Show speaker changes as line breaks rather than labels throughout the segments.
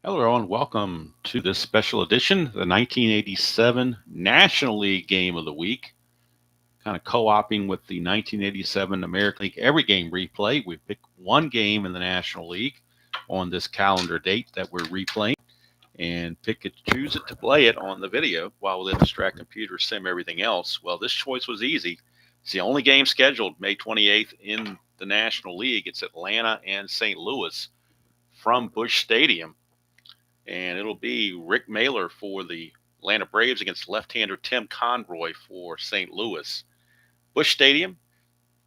Hello, everyone. Welcome to this special edition, the 1987 National League Game of the Week. Kind of co-oping with the 1987 American League Every Game replay. We pick one game in the National League on this calendar date that we're replaying and choose it to play it on the video while we let the Strat computer sim everything else. Well, this choice was easy. It's the only game scheduled May 28th in the National League. It's Atlanta and St. Louis from Busch Stadium. And it'll be Rick Mailer for the Atlanta Braves against left-hander Tim Conroy for St. Louis. Busch Stadium,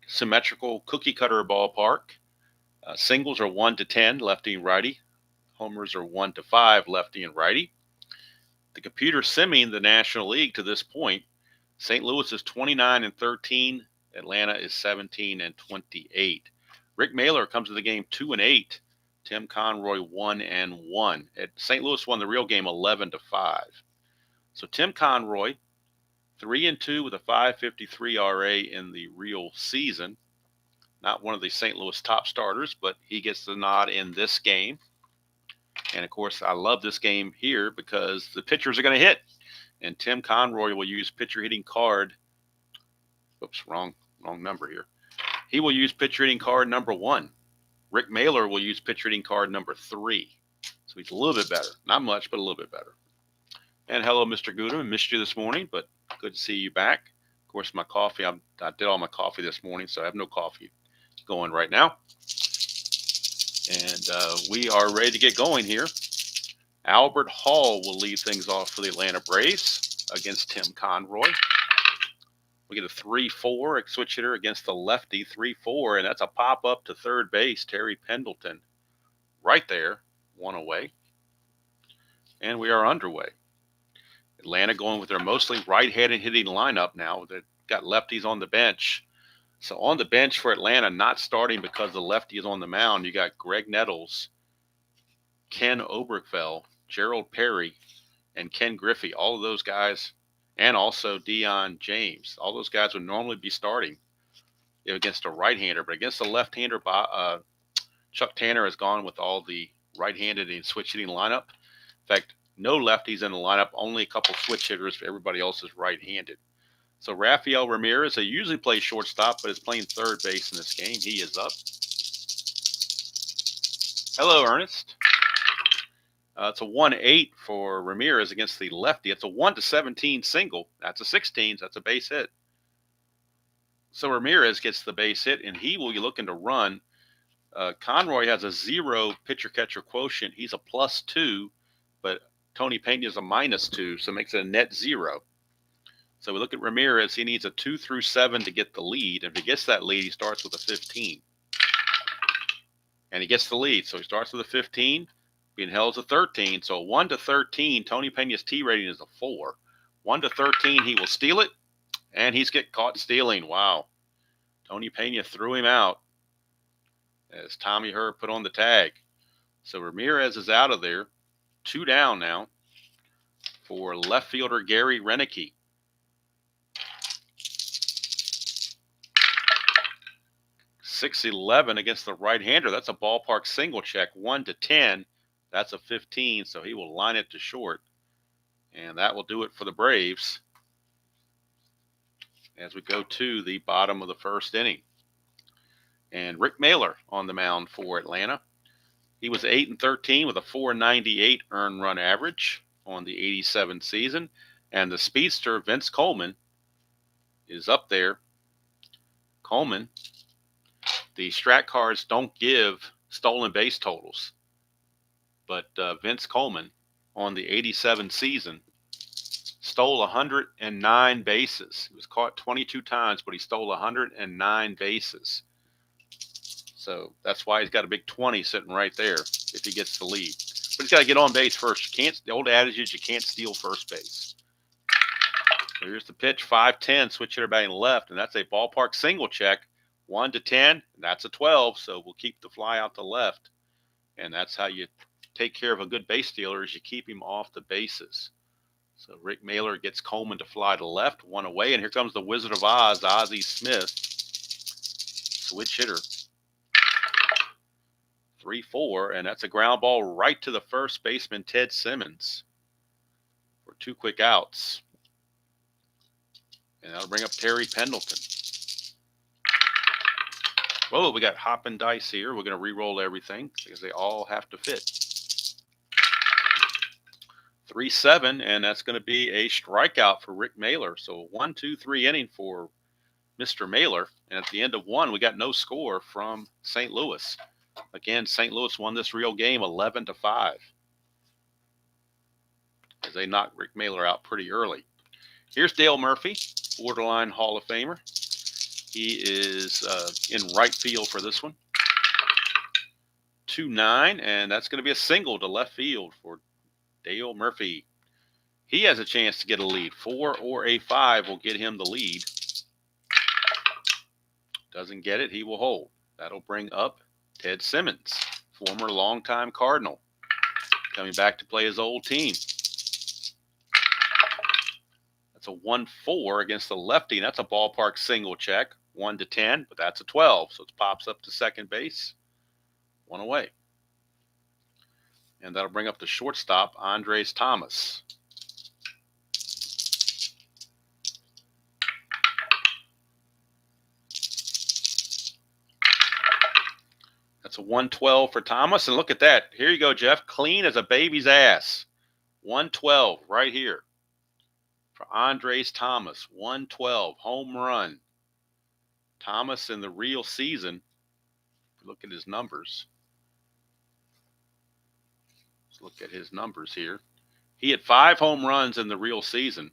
symmetrical cookie-cutter ballpark. Singles are 1 to 10, lefty and righty. Homers are 1 to 5, lefty and righty. The computer simming the National League to this point, St. Louis is 29 and 13. Atlanta is 17 and 28. Rick Mailer comes to the game 2 and 8. Tim Conroy 1 and 1. St. Louis won the real game 11 to 5. So Tim Conroy 3 and 2 with a 5.53 RA in the real season. Not one of the St. Louis top starters, but he gets the nod in this game. And of course, I love this game here because the pitchers are going to hit, and Tim Conroy will use pitcher hitting card. Oops, wrong number here. He will use pitcher hitting card number 1. Rick Mailer will use pitcher hitting card number 3. So he's a little bit better. Not much, but a little bit better. And hello, Mr. Goodham. Missed you this morning, but good to see you back. Of course, my coffee, I did all my coffee this morning, so I have no coffee going right now. And we are ready to get going here. Albert Hall will lead things off for the Atlanta Braves against Tim Conroy. We get a 3-4 switch hitter against the lefty, 3-4, and that's a pop up to third base, Terry Pendleton. Right there, one away. And we are underway. Atlanta going with their mostly right-handed hitting lineup now. They've got lefties on the bench. So on the bench for Atlanta, not starting because the lefty is on the mound, you got Greg Nettles, Ken Oberkfell, Gerald Perry, and Ken Griffey. All of those guys, and also Deion James. All those guys would normally be starting against a right-hander, but against a left-hander, Chuck Tanner has gone with all the right-handed and switch hitting lineup. In fact, no lefties in the lineup, only a couple switch hitters. Everybody else is right-handed. So Rafael Ramirez, he usually plays shortstop, but is playing third base in this game. He is up. Hello, Ernest. It's a 1-8 for Ramirez against the lefty. It's a 1 to 17 single. That's a 16. That's a base hit. So Ramirez gets the base hit, and he will be looking to run. Conroy has a 0 pitcher-catcher quotient. He's a +2, but Tony Pena is a -2, so it makes it a net 0. So we look at Ramirez. He needs a 2 through 7 to get the lead. If he gets that lead, he starts with a 15. And he gets the lead. So he starts with a 15. Being held as a 13. So 1 to 13, Tony Pena's T rating is a 4. 1 to 13, he will steal it. And he's get caught stealing. Wow. Tony Pena threw him out as Tommy Herr put on the tag. So Ramirez is out of there. 2 down now for left fielder Gary Renicky. .611 against the right-hander. That's a ballpark single check. 1 to 10. That's a 15, so he will line it to short. And that will do it for the Braves as we go to the bottom of the first inning. And Rick Mailer on the mound for Atlanta. He was 8 and 13 with a 4.98 earned run average on the 87 season. And the speedster, Vince Coleman, is up there. Coleman, the Strat cards don't give stolen base totals. But Vince Coleman on the 87 season stole 109 bases. He was caught 22 times, but he stole 109 bases. So that's why he's got a big 20 sitting right there if he gets the lead. But he's got to get on base first. The old adage is you can't steal first base. So here's the pitch, 5-10, switch hitter batting left, and that's a ballpark single check. 1 to 10, and that's a 12, so we'll keep the fly out to left. And that's how you take care of a good base stealer, is you keep him off the bases. So Rick Mailer gets Coleman to fly to left, 1 away, and here comes the Wizard of Oz, Ozzie Smith. Switch hitter. 3-4, and that's a ground ball right to the first baseman, Ted Simmons, for 2 quick outs. And that'll bring up Terry Pendleton. Whoa, we got hopping dice here. We're going to re-roll everything because they all have to fit. 3-7, and that's going to be a strikeout for Rick Mailer. So 1, 2, 3 inning for Mr. Mailer. And at the end of 1, we got no score from St. Louis. Again, St. Louis won this real game 11-5 as they knocked Rick Mailer out pretty early. Here's Dale Murphy, borderline Hall of Famer. He is in right field for this one. 2-9, and that's going to be a single to left field for Dale Murphy. He has a chance to get a lead. 4 or a 5 will get him the lead. Doesn't get it, he will hold. That'll bring up Ted Simmons, former longtime Cardinal, coming back to play his old team. That's a 1-4 against the lefty. That's a ballpark single check. 1-10, but that's a 12. So it pops up to second base. 1 away. And that'll bring up the shortstop, Andres Thomas. That's a 1-12 for Thomas. And look at that. Here you go, Jeff. Clean as a baby's ass. 1-12 right here for Andres Thomas. 1-12, home run. Thomas in the real season. Look at his numbers. Let's look at his numbers here. He had 5 home runs in the real season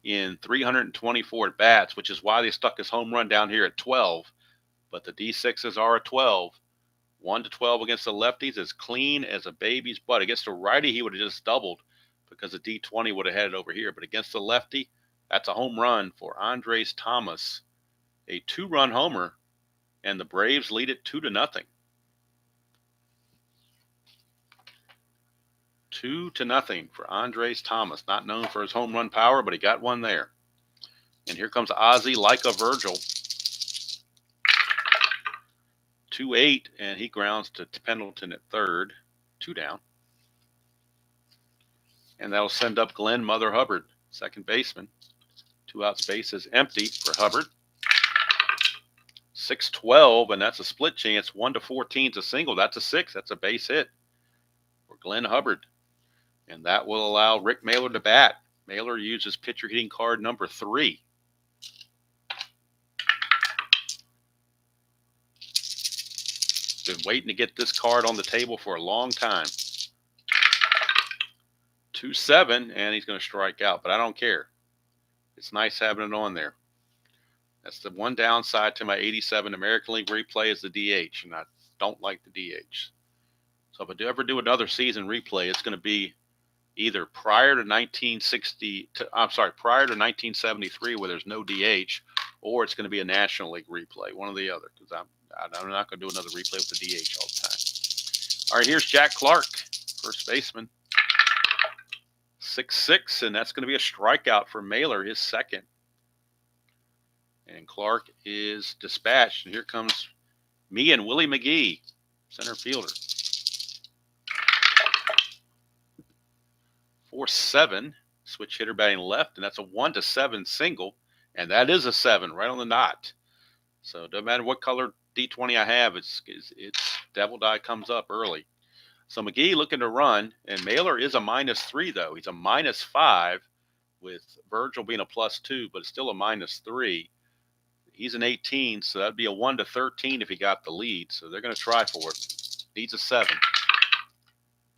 in 324 at bats, which is why they stuck his home run down here at 12. But the D6s are a 12. 1-12 against the lefties, as clean as a baby's butt. Against the righty, he would have just doubled because the D20 would have had it over here. But against the lefty, that's a home run for Andres Thomas. A 2-run homer, and the Braves lead it 2-0. 2-0 for Andres Thomas. Not known for his home run power, but he got one there. And here comes Ozzie like a Virgil. 2-8, and he grounds to Pendleton at third. 2 down. And that'll send up Glenn Mother Hubbard, second baseman. 2 outs, base is empty for Hubbard. 6-12, and that's a split chance. 1-14 is a single. That's a 6. That's a base hit for Glenn Hubbard. And that will allow Rick Mailer to bat. Mailer uses pitcher hitting card number 3. Been waiting to get this card on the table for a long time. 2-7, and he's going to strike out, but I don't care. It's nice having it on there. That's the one downside to my 87 American League replay is the DH, and I don't like the DH. So if I ever do another season replay, it's going to be either prior to 1973 where there's no DH, or it's going to be a National League replay, one or the other, because I'm not going to do another replay with the DH all the time. All right, here's Jack Clark, first baseman. 6-6, and that's going to be a strikeout for Mailer, his second. And Clark is dispatched, and here comes me and Willie McGee, center fielder. 4-7, switch hitter batting left, and that's a 1-7 single, and that is a 7 right on the knot. So it doesn't matter what color D20 I have, it's Devil Die comes up early. So McGee looking to run, and Mailer is a -3 though. He's a -5 with Virgil being a +2, but it's still a -3. He's an 18, so that'd be a 1-13 if he got the lead. So they're going to try for it. Needs a 7.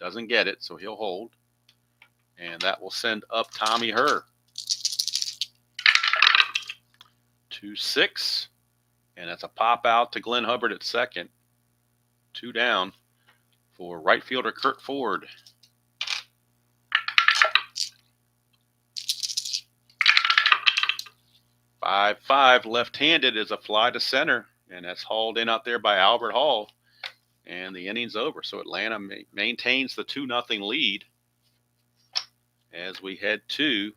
Doesn't get it, so he'll hold. And that will send up Tommy Herr. 2-6. And that's a pop out to Glenn Hubbard at second. 2 down for right fielder Kurt Ford. 5-5 left-handed is a fly to center, and that's hauled in out there by Albert Hall. And the inning's over. So Atlanta maintains the 2-0 lead as we head to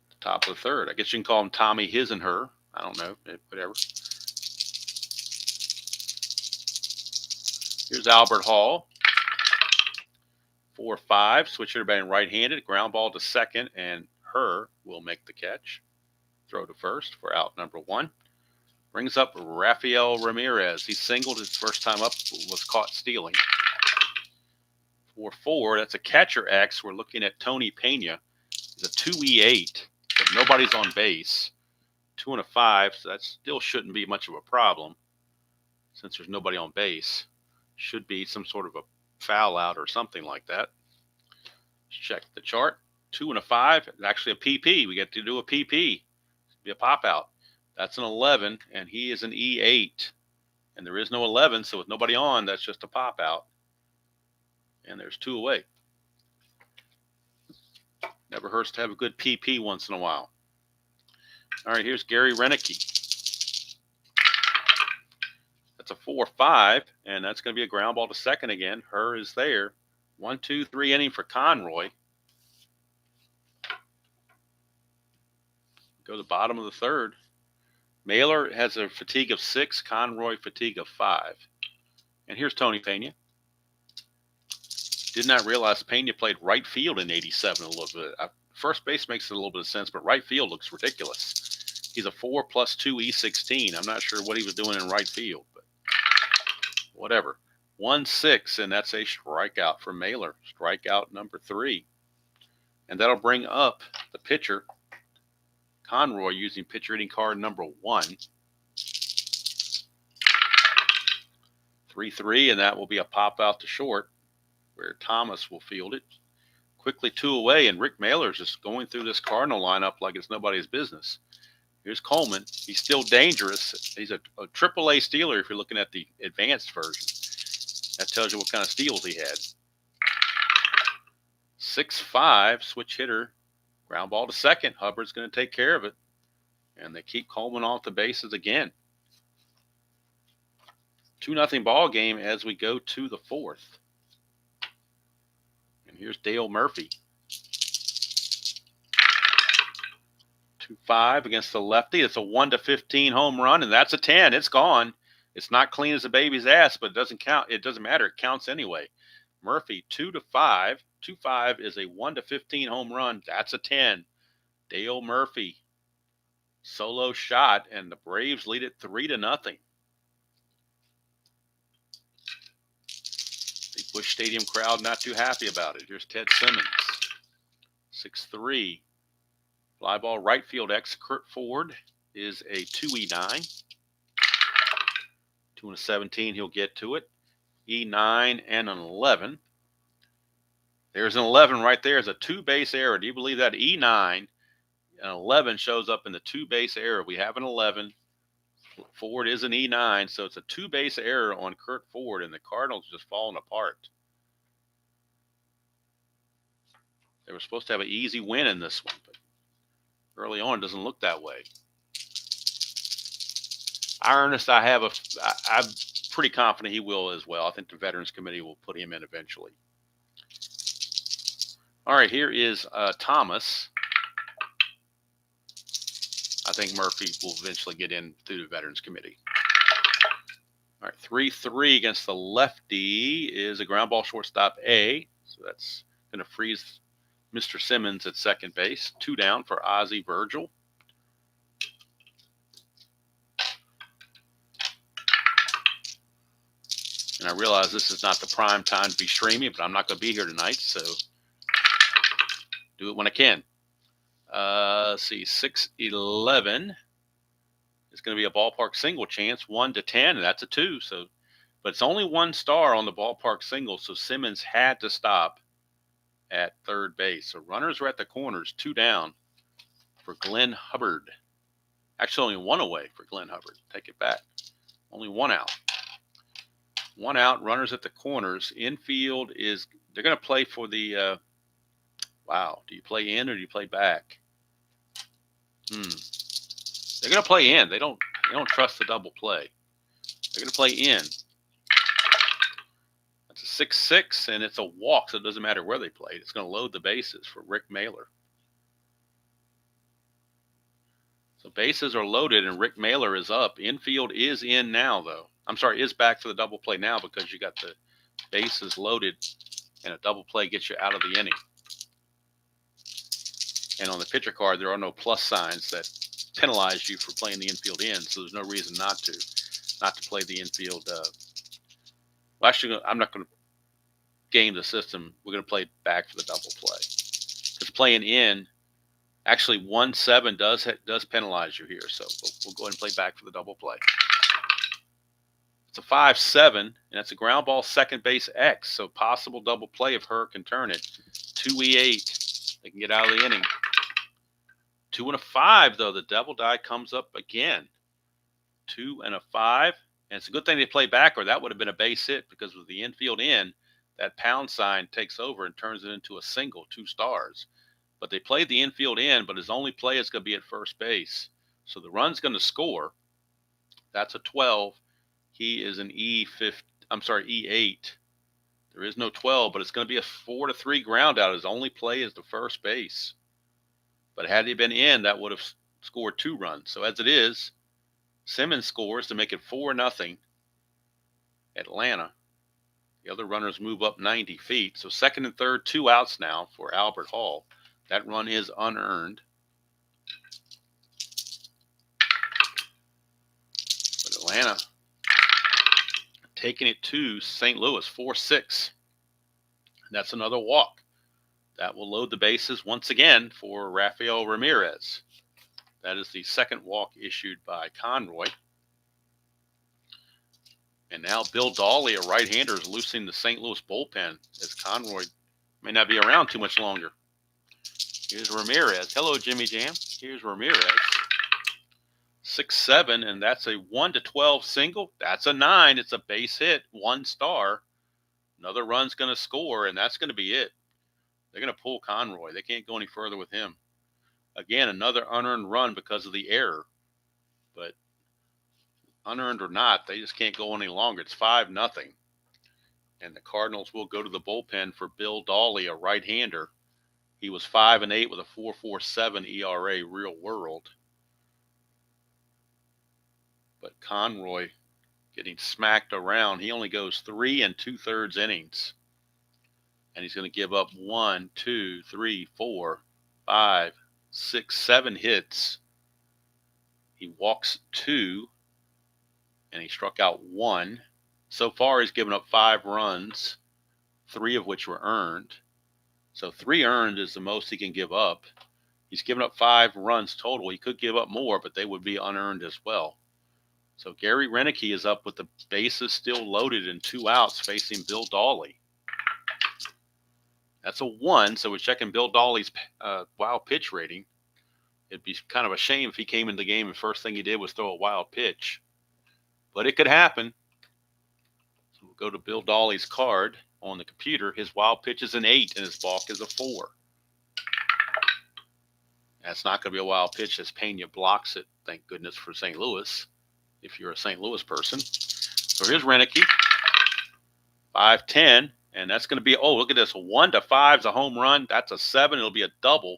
the top of the third. I guess you can call him Tommy His and Her. I don't know, whatever. Here's Albert Hall. 4-5. Switch hitter batting right-handed. Ground ball to second, and Her will make the catch. Throw to first for out number 1. Brings up Rafael Ramirez. He singled his first time up, was caught stealing. 4-4. That's a catcher X. We're looking at Tony Pena. He's a 2E8, but nobody's on base. 2 and a 5, so that still shouldn't be much of a problem since there's nobody on base. Should be some sort of a foul out or something like that. Let's check the chart. 2 and a 5. It's actually a PP. We get to do a PP. Be a pop out. That's an 11, and he is an E8. And there is no 11, so with nobody on, that's just a pop out. And there's 2 away. Never hurts to have a good PP once in a while. All right, here's Gary Renicky. That's a 4-5, and that's going to be a ground ball to second again. Her is there. 1-2-3 inning for Conroy. Go to the bottom of the third. Mailer has a fatigue of 6, Conroy fatigue of 5. And here's Tony Pena. Did not realize Pena played right field in 87 a little bit. First base makes a little bit of sense, but right field looks ridiculous. He's a 4+2 E16. I'm not sure what he was doing in right field, but whatever. 1-6, and that's a strikeout for Mailer. Strikeout number 3. And that'll bring up the pitcher, Conroy, using pitcher hitting card number 1. 3-3, and that will be a pop out to short where Thomas will field it. Quickly 2 away, and Rick Mailer's just going through this Cardinal lineup like it's nobody's business. Here's Coleman. He's still dangerous. He's a AAA stealer if you're looking at the advanced version. That tells you what kind of steals he had. 6-5, switch hitter. Ground ball to second. Hubbard's going to take care of it. And they keep Coleman off the bases again. 2-0 ball game as we go to the 4th. And here's Dale Murphy. 2-5 against the lefty. It's a 1-15 home run, and that's a 10. It's gone. It's not clean as a baby's ass, but it doesn't count. It doesn't matter. It counts anyway. Murphy, 2-5. 2-5 is a 1-15 home run. That's a 10. Dale Murphy, solo shot, and the Braves lead it 3-0. The Busch Stadium crowd not too happy about it. Here's Ted Simmons. 6-3. Fly ball right field X. Kurt Ford is a 2E9. 2-17, he'll get to it. E9 and an 11. There's an 11 right there. It's a 2-base error. Do you believe that? E9 and 11 shows up in the 2-base error. We have an 11. Ford is an E9, so it's a 2-base error on Kurt Ford, and the Cardinals just falling apart. They were supposed to have an easy win in this one, but early on it doesn't look that way. Ernest, I'm pretty confident he will as well. I think the Veterans Committee will put him in eventually. All right, here is Thomas. I think Murphy will eventually get in through the Veterans Committee. All right, 3-3 against the lefty is a ground ball shortstop A. So that's going to freeze Mr. Simmons at second base. 2 down for Ozzie Virgil. And I realize this is not the prime time to be streaming, but I'm not going to be here tonight, so do it when I can. Let's see, 6-11 is going to be a ballpark single chance, 1-10, and that's a 2. So, but it's only 1 star on the ballpark single, so Simmons had to stop at third base. So runners are at the corners, 2 down for Glenn Hubbard. Actually, only 1 away for Glenn Hubbard. Take it back. Only 1 out. 1 out, runners at the corners. Infield is, they're going to play for the, wow, do you play in or do you play back? They're going to play in. They don't trust the double play. They're going to play in. That's a 6-6, and it's a walk, so it doesn't matter where they played. It's going to load the bases for Rick Mailer. So bases are loaded, and Rick Mailer is up. Infield is in now, though. is back for the double play now because you got the bases loaded, and a double play gets you out of the inning. And on the pitcher card, there are no plus signs that penalize you for playing the infield in, so there's no reason not to play the infield. Well, actually, I'm not going to game the system. We're going to play back for the double play because playing in, actually 1-7 does penalize you here. So we'll go ahead and play back for the double play. It's a 5-7, and that's a ground ball second base X. So possible double play if Her can turn it. 2E8. They can get out of the inning. 2 and a 5, though. The double die comes up again. 2 and a 5. And it's a good thing they play back, or that would have been a base hit because with the infield in, that pound sign takes over and turns it into a single, 2 stars. But they played the infield in, but his only play is going to be at first base. So the run's going to score. That's a 12. He is an E8. There is no 12, but it's going to be a 4-3 ground out. His only play is the first base. But had he been in, that would have scored 2 runs. So as it is, Simmons scores to make it 4-0. Atlanta. The other runners move up 90 feet. So second and third, 2 outs now for Albert Hall. That run is unearned. But Atlanta taking it to St. Louis, 4-6. And that's another walk. That will load the bases once again for Rafael Ramirez. That is the second walk issued by Conroy. And now Bill Dawley, a right-hander, is loosening the St. Louis bullpen as Conroy may not be around too much longer. Here's Ramirez. Hello, Jimmy Jam. Here's Ramirez. 6-7, and that's a 1-12 single. That's a 9. It's a base hit, 1 star. Another run's going to score, and that's going to be it. They're going to pull Conroy. They can't go any further with him. Again, another unearned run because of the error. But unearned or not, they just can't go any longer. It's 5-0. And the Cardinals will go to the bullpen for Bill Dawley, a right-hander. He was 5-8 with a 4.47 ERA real world. But Conroy getting smacked around. He only goes 3 2/3 innings. And he's going to give up 1, 2, 3, 4, 5, 6, 7 hits. He walks 2, and he struck out 1. So far, he's given up 5 runs, 3 of which were earned. So 3 earned is the most he can give up. He's given up 5 runs total. He could give up more, but they would be unearned as well. So Gary Renicky is up with the bases still loaded and 2 outs facing Bill Dawley. That's a 1, so we're checking Bill Dawley's wild pitch rating. It'd be kind of a shame if he came into the game and first thing he did was throw a wild pitch. But it could happen. So we'll go to Bill Dawley's card on the computer. His wild pitch is an 8 and his balk is a 4. That's not going to be a wild pitch as Pena blocks it, thank goodness for St. Louis, if you're a St. Louis person. So here's Renicky, 5-10, and that's going to be, oh, look at this, 1-5 is a home run. That's a 7. It'll be a double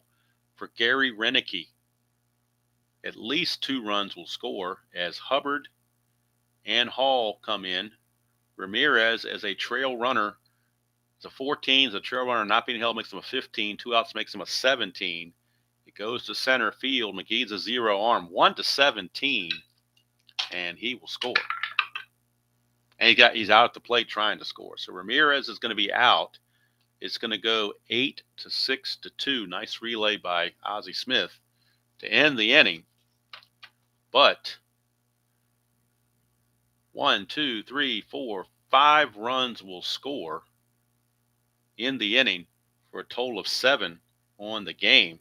for Gary Renicky. At least 2 runs will score as Hubbard and Hall come in. Ramirez as a trail runner. It's a 14. As a trail runner not being held makes him a 15. 2 outs makes him a 17. It goes to center field. McGee's a 0 arm. 1-17. And he will score. And he's out at the plate trying to score. So Ramirez is going to be out. It's going to go 8-6-2. Nice relay by Ozzie Smith to end the inning. But 1, 2, 3, 4, 5 runs will score in the inning for a total of 7 on the game.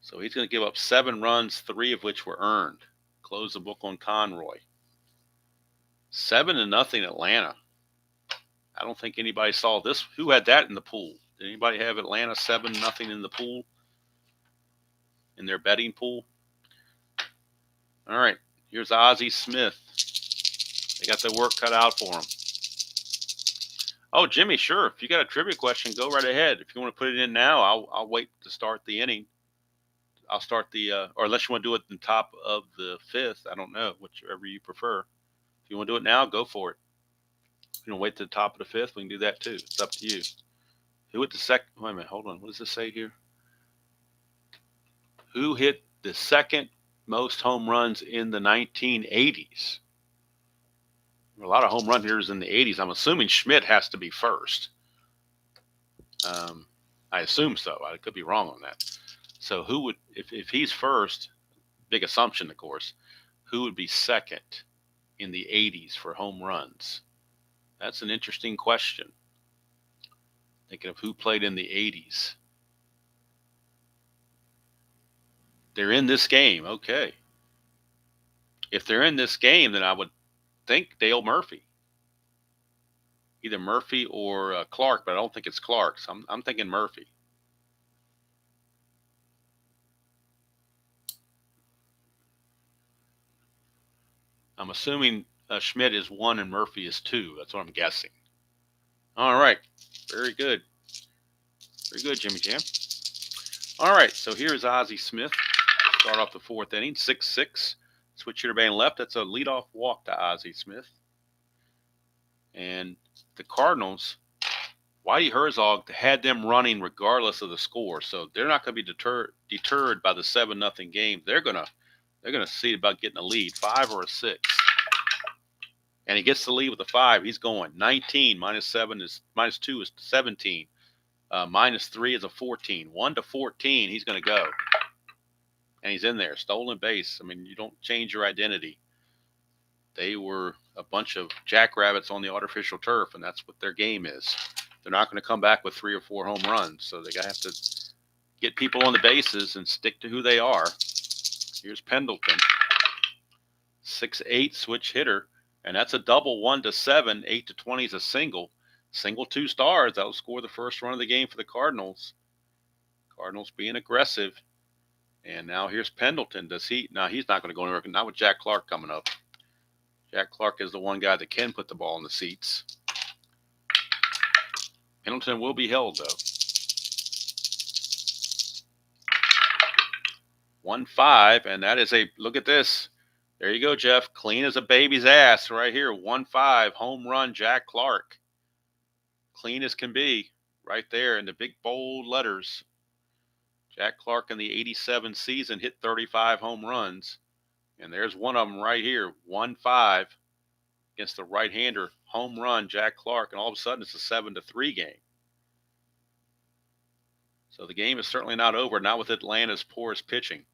So he's going to give up 7 runs, 3 of which were earned. Close the book on Conroy. 7-0 Atlanta. I don't think anybody saw this. Who had that in the pool? Did anybody have Atlanta 7-0 in the pool? In their betting pool? All right. Here's Ozzie Smith. They got their work cut out for them. Oh, Jimmy, sure. If you got a trivia question, go right ahead. If you want to put it in now, I'll wait to start the inning. I'll start the, or unless you want to do it in the top of the 5th. I don't know, whichever you prefer. If you want to do it now, go for it. If you want to wait to the top of the fifth, we can do that too. It's up to you. Who hit the second? Wait a minute, hold on. What does this say here? Who hit the second most home runs in the 1980s? A lot of home run hitters in the 80s. I'm assuming Schmidt has to be first. I assume so. I could be wrong on that. So who would, if he's first, big assumption, of course, who would be second in the 80s for home runs? That's an interesting question. Thinking of who played in the 80s. They're in this game. Okay. If they're in this game, then I would think Dale Murphy. Either Murphy or Clark, but I don't think it's Clark. So I'm thinking Murphy. I'm assuming Schmidt is 1 and Murphy is 2. That's what I'm guessing. All right. Very good. Very good, Jimmy Jam. All right. So here's Ozzie Smith. Start off the 4th inning. 6-6. Switch hitter batting left. That's a leadoff walk to Ozzie Smith. And the Cardinals, Whitey Herzog had them running regardless of the score. So they're not going to be deterred by the 7-0 game. They're going to see about getting a lead, 5 or a 6. And he gets the lead with a 5. He's going 19 -7 is -2 is 17. -3 is a 14. 1 to 14, he's going to go. And he's in there. Stolen base. I mean, you don't change your identity. They were a bunch of jackrabbits on the artificial turf, and that's what their game is. They're not going to come back with 3 or 4 home runs. So they have to get people on the bases and stick to who they are. Here's Pendleton. 6-8 switch hitter. And that's a double 1 to 7. 8 to 20 is a single. Single 2 stars. That'll score the first run of the game for the Cardinals. Cardinals being aggressive. And now here's Pendleton. Now he's not going to go anywhere. Not with Jack Clark coming up. Jack Clark is the one guy that can put the ball in the seats. Pendleton will be held, though. 1-5, and that is a, look at this. There you go, Jeff. Clean as a baby's ass right here. 1-5, home run, Jack Clark. Clean as can be right there in the big bold letters. Jack Clark in the 87 season hit 35 home runs. And there's one of them right here, 1-5 against the right-hander, home run, Jack Clark. And all of a sudden, it's a 7-3 game. So the game is certainly not over, not with Atlanta's poorest pitching.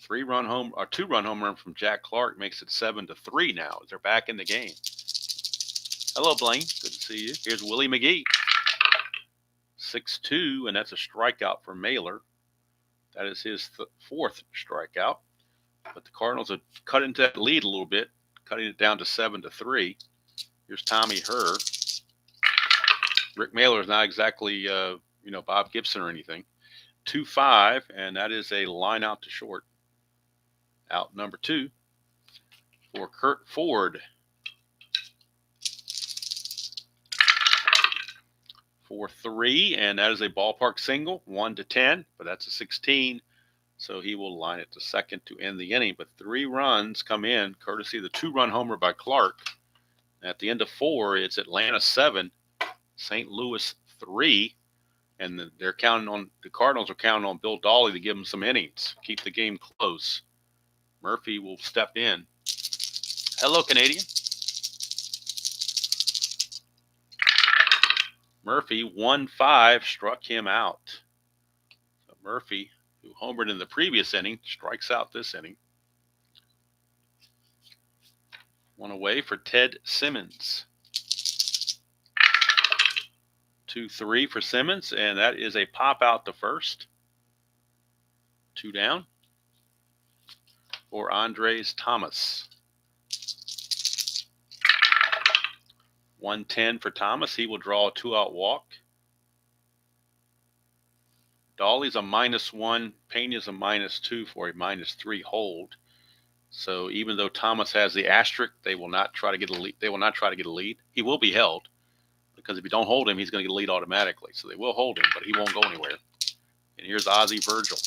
2-run home run from Jack Clark makes it 7-3 now as they're back in the game. Hello, Blaine. Good to see you. Here's Willie McGee. 6-2, and that's a strikeout for Mailer. That is his 4th strikeout. But the Cardinals have cut into that lead a little bit, cutting it down to 7-3. Here's Tommy Herr. Rick Mailer is not exactly, Bob Gibson or anything. 2-5, and that is a line out to short. Out number 2 for Kurt Ford. 4-3, and that is a ballpark single, 1-10, but that's a 16. So he will line it to second to end the inning. But 3 runs come in, courtesy of the 2-run homer by Clark. At the end of 4, it's Atlanta 7, St. Louis 3. And the Cardinals are counting on Bill Dawley to give them some innings, keep the game close. Murphy will step in. Hello, Canadian. Murphy, 1-5, struck him out. So Murphy, who homered in the previous inning, strikes out this inning. 1 away for Ted Simmons. 2-3 for Simmons, and that is a pop out to first. 2 down for Andres Thomas. 1-10 for Thomas. He will draw a 2-out walk. Dawley's a -1. Pena's a -2 for a -3 hold. So even though Thomas has the asterisk, they will not try to get a lead. He will be held because if you don't hold him, he's going to get a lead automatically. So they will hold him, but he won't go anywhere. And here's Ozzie Virgil.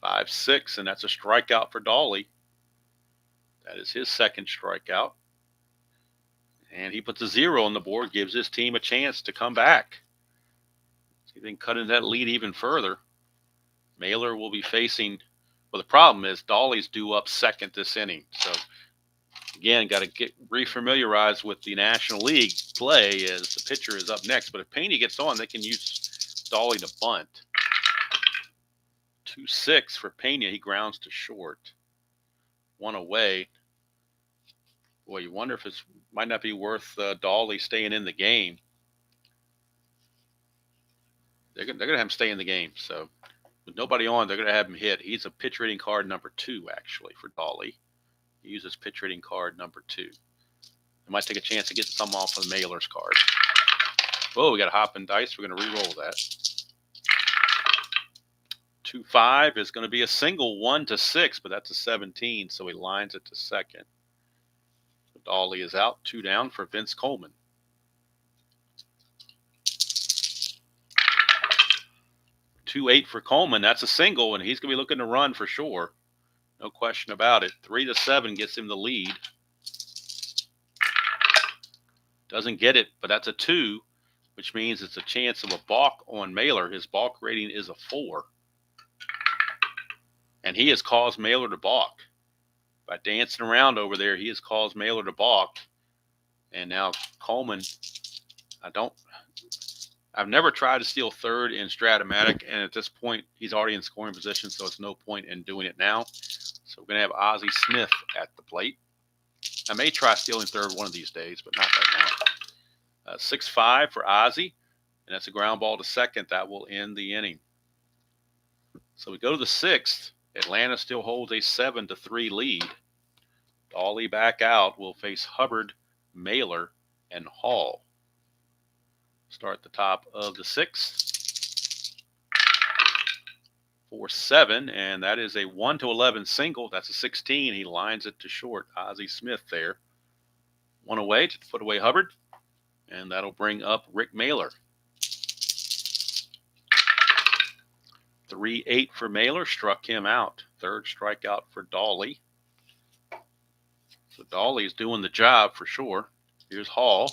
5-6, and that's a strikeout for Dawley. That is his second strikeout. And he puts a 0 on the board, gives his team a chance to come back. See if they can cut into that lead even further. Mailer will be facing, well, the problem is Dolly's due up second this inning. So, again, got to get refamiliarized with the National League play as the pitcher is up next. But if Pena gets on, they can use Dolly to bunt. 2-6 for Pena. He grounds to short. 1 away. Boy, you wonder if it might not be worth Dolly staying in the game. They're going to have him stay in the game. So with nobody on, they're going to have him hit. He's a pitch rating card number 2, actually, for Dolly. He uses pitch rating card number 2. They might take a chance of getting some off of Mailer's card. Whoa, we got a hop and dice. We're going to re-roll that. 2-5 is going to be a single 1-6, but that's a 17, so he lines it to second. Dolly is out, 2 down for Vince Coleman. 2-8 for Coleman. That's a single, and he's going to be looking to run for sure. No question about it. 3-7 gets him the lead. Doesn't get it, but that's a 2, which means it's a chance of a balk on Mailer. His balk rating is a 4. And he has caused Mailer to balk. By dancing around over there, he has caused Mailer to balk. And now Coleman, I've never tried to steal third in Strat-O-Matic, and at this point, he's already in scoring position, so it's no point in doing it now. So we're going to have Ozzie Smith at the plate. I may try stealing third one of these days, but not right now. 6-5 for Ozzie, and that's a ground ball to second. That will end the inning. So we go to the 6th. Atlanta still holds a 7-3 lead. Dolly back out will face Hubbard, Mailer, and Hall. Start the top of the 6th. 4-7, and that is a 1-11 single. That's a 16. He lines it to short. Ozzie Smith there. 1 away to put away Hubbard, and that'll bring up Rick Mailer. 3-8 for Mailer, struck him out. 3rd strikeout for Dolly. So Dolly is doing the job for sure. Here's Hall.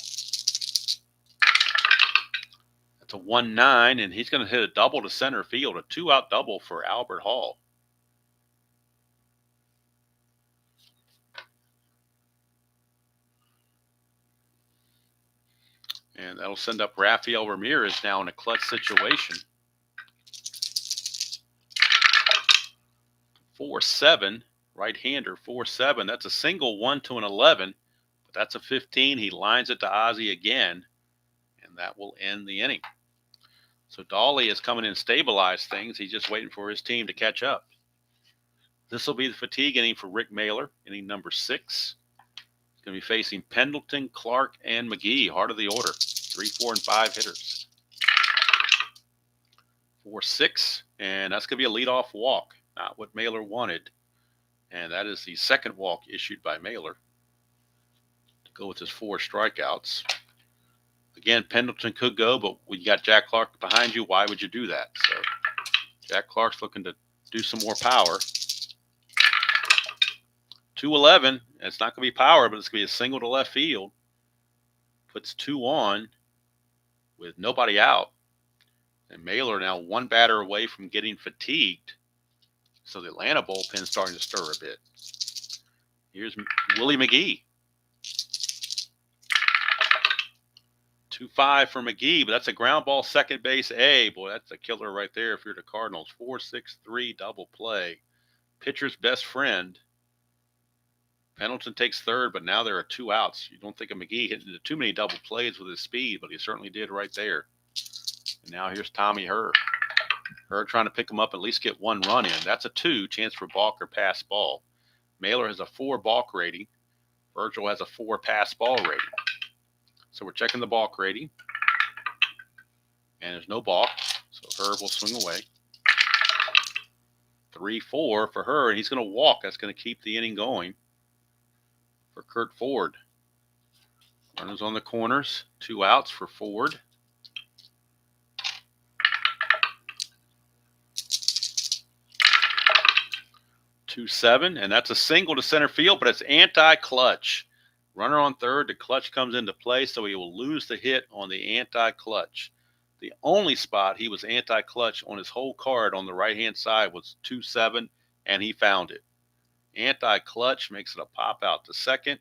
That's a 1-9, and he's going to hit a double to center field, a 2-out double for Albert Hall. And that'll send up Rafael Ramirez now in a clutch situation. 4-7, right-hander, 4-7. That's a single 1-11, but that's a 15. He lines it to Ozzie again, and that will end the inning. So Dolly is coming in and stabilize things. He's just waiting for his team to catch up. This will be the fatigue inning for Rick Mailer, inning number 6. He's going to be facing Pendleton, Clark, and McGee, heart of the order. 3, 4, and 5 hitters. 4-6, and that's going to be a leadoff walk. Not what Mailer wanted. And that is the second walk issued by Mailer to go with his 4 strikeouts. Again, Pendleton could go, but when you got Jack Clark behind you, why would you do that? So Jack Clark's looking to do some more power. 2-11. It's not going to be power, but it's going to be a single to left field. Puts 2 on with nobody out. And Mailer now 1 batter away from getting fatigued. So the Atlanta bullpen's starting to stir a bit. Here's Willie McGee. 2-5 for McGee, but that's a ground ball second base A. Boy, that's a killer right there if you're the Cardinals. 4-6-3 double play. Pitcher's best friend. Pendleton takes third, but now there are 2 outs. You don't think of McGee hitting too many double plays with his speed, but he certainly did right there. And now here's Tommy Herr. Herr trying to pick him up, at least get 1 run in. That's a 2, chance for balk or pass ball. Mailer has a 4 balk rating. Virgil has a 4 pass ball rating. So we're checking the balk rating. And there's no balk, so Herr will swing away. 3-4 for Herr, and he's going to walk. That's going to keep the inning going for Kurt Ford. Runners on the corners, 2 outs for Ford. 2-7, and that's a single to center field, but it's anti-clutch. Runner on third, the clutch comes into play, so he will lose the hit on the anti-clutch. The only spot he was anti-clutch on his whole card on the right-hand side was 2-7, and he found it. Anti-clutch makes it a pop out to second,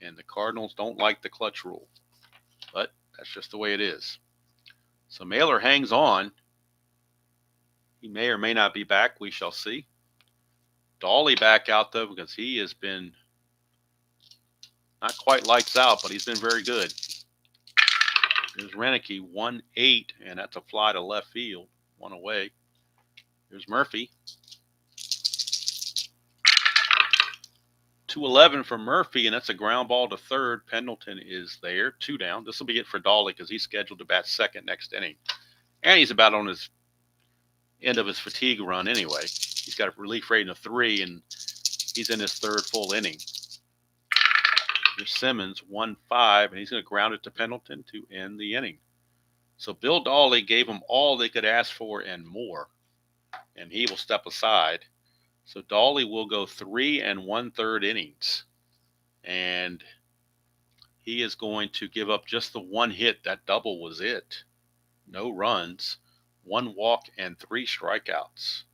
and the Cardinals don't like the clutch rule, but that's just the way it is. So Mailer hangs on. He may or may not be back. We shall see. Dolly back out, though, because he has been not quite lights out, but he's been very good. There's Renicky, 1-8, and that's a fly to left field, one away. There's Murphy. 2-11 for Murphy, and that's a ground ball to third. Pendleton is there, 2 down. This will be it for Dolly because he's scheduled to bat second next inning. And he's about on his end of his fatigue run anyway. He's got a relief rating of 3, and he's in his third full inning. There's Simmons, 1-5, and he's going to ground it to Pendleton to end the inning. So Bill Dolly gave them all they could ask for and more, and he will step aside. So Dolly will go 3 1/3 innings, and he is going to give up just the 1 hit. That double was it. No runs, 1 walk, and 3 strikeouts.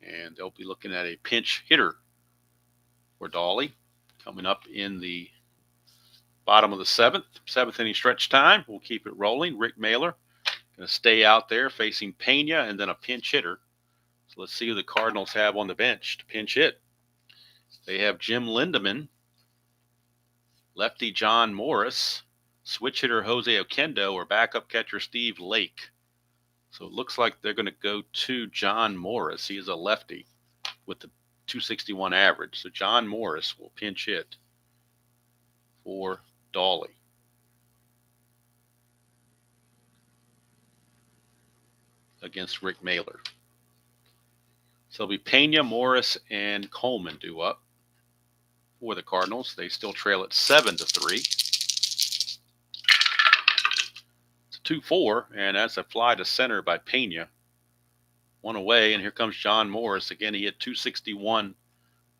And they'll be looking at a pinch hitter for Dolly coming up in the bottom of the 7th inning stretch time. We'll keep it rolling. Rick Mailer going to stay out there facing Pena and then a pinch hitter. So let's see who the Cardinals have on the bench to pinch hit. They have Jim Lindeman, lefty John Morris, switch hitter Jose Oquendo, or backup catcher Steve Lake. So it looks like they're going to go to John Morris. He is a lefty with the 261 average. So John Morris will pinch hit for Dolly. Against Rick Mailer. So it'll be Pena, Morris, and Coleman due up for the Cardinals. They still trail at 7-3. It's 2-4, and that's a fly to center by Pena. 1 away, and here comes John Morris. Again, he hit 261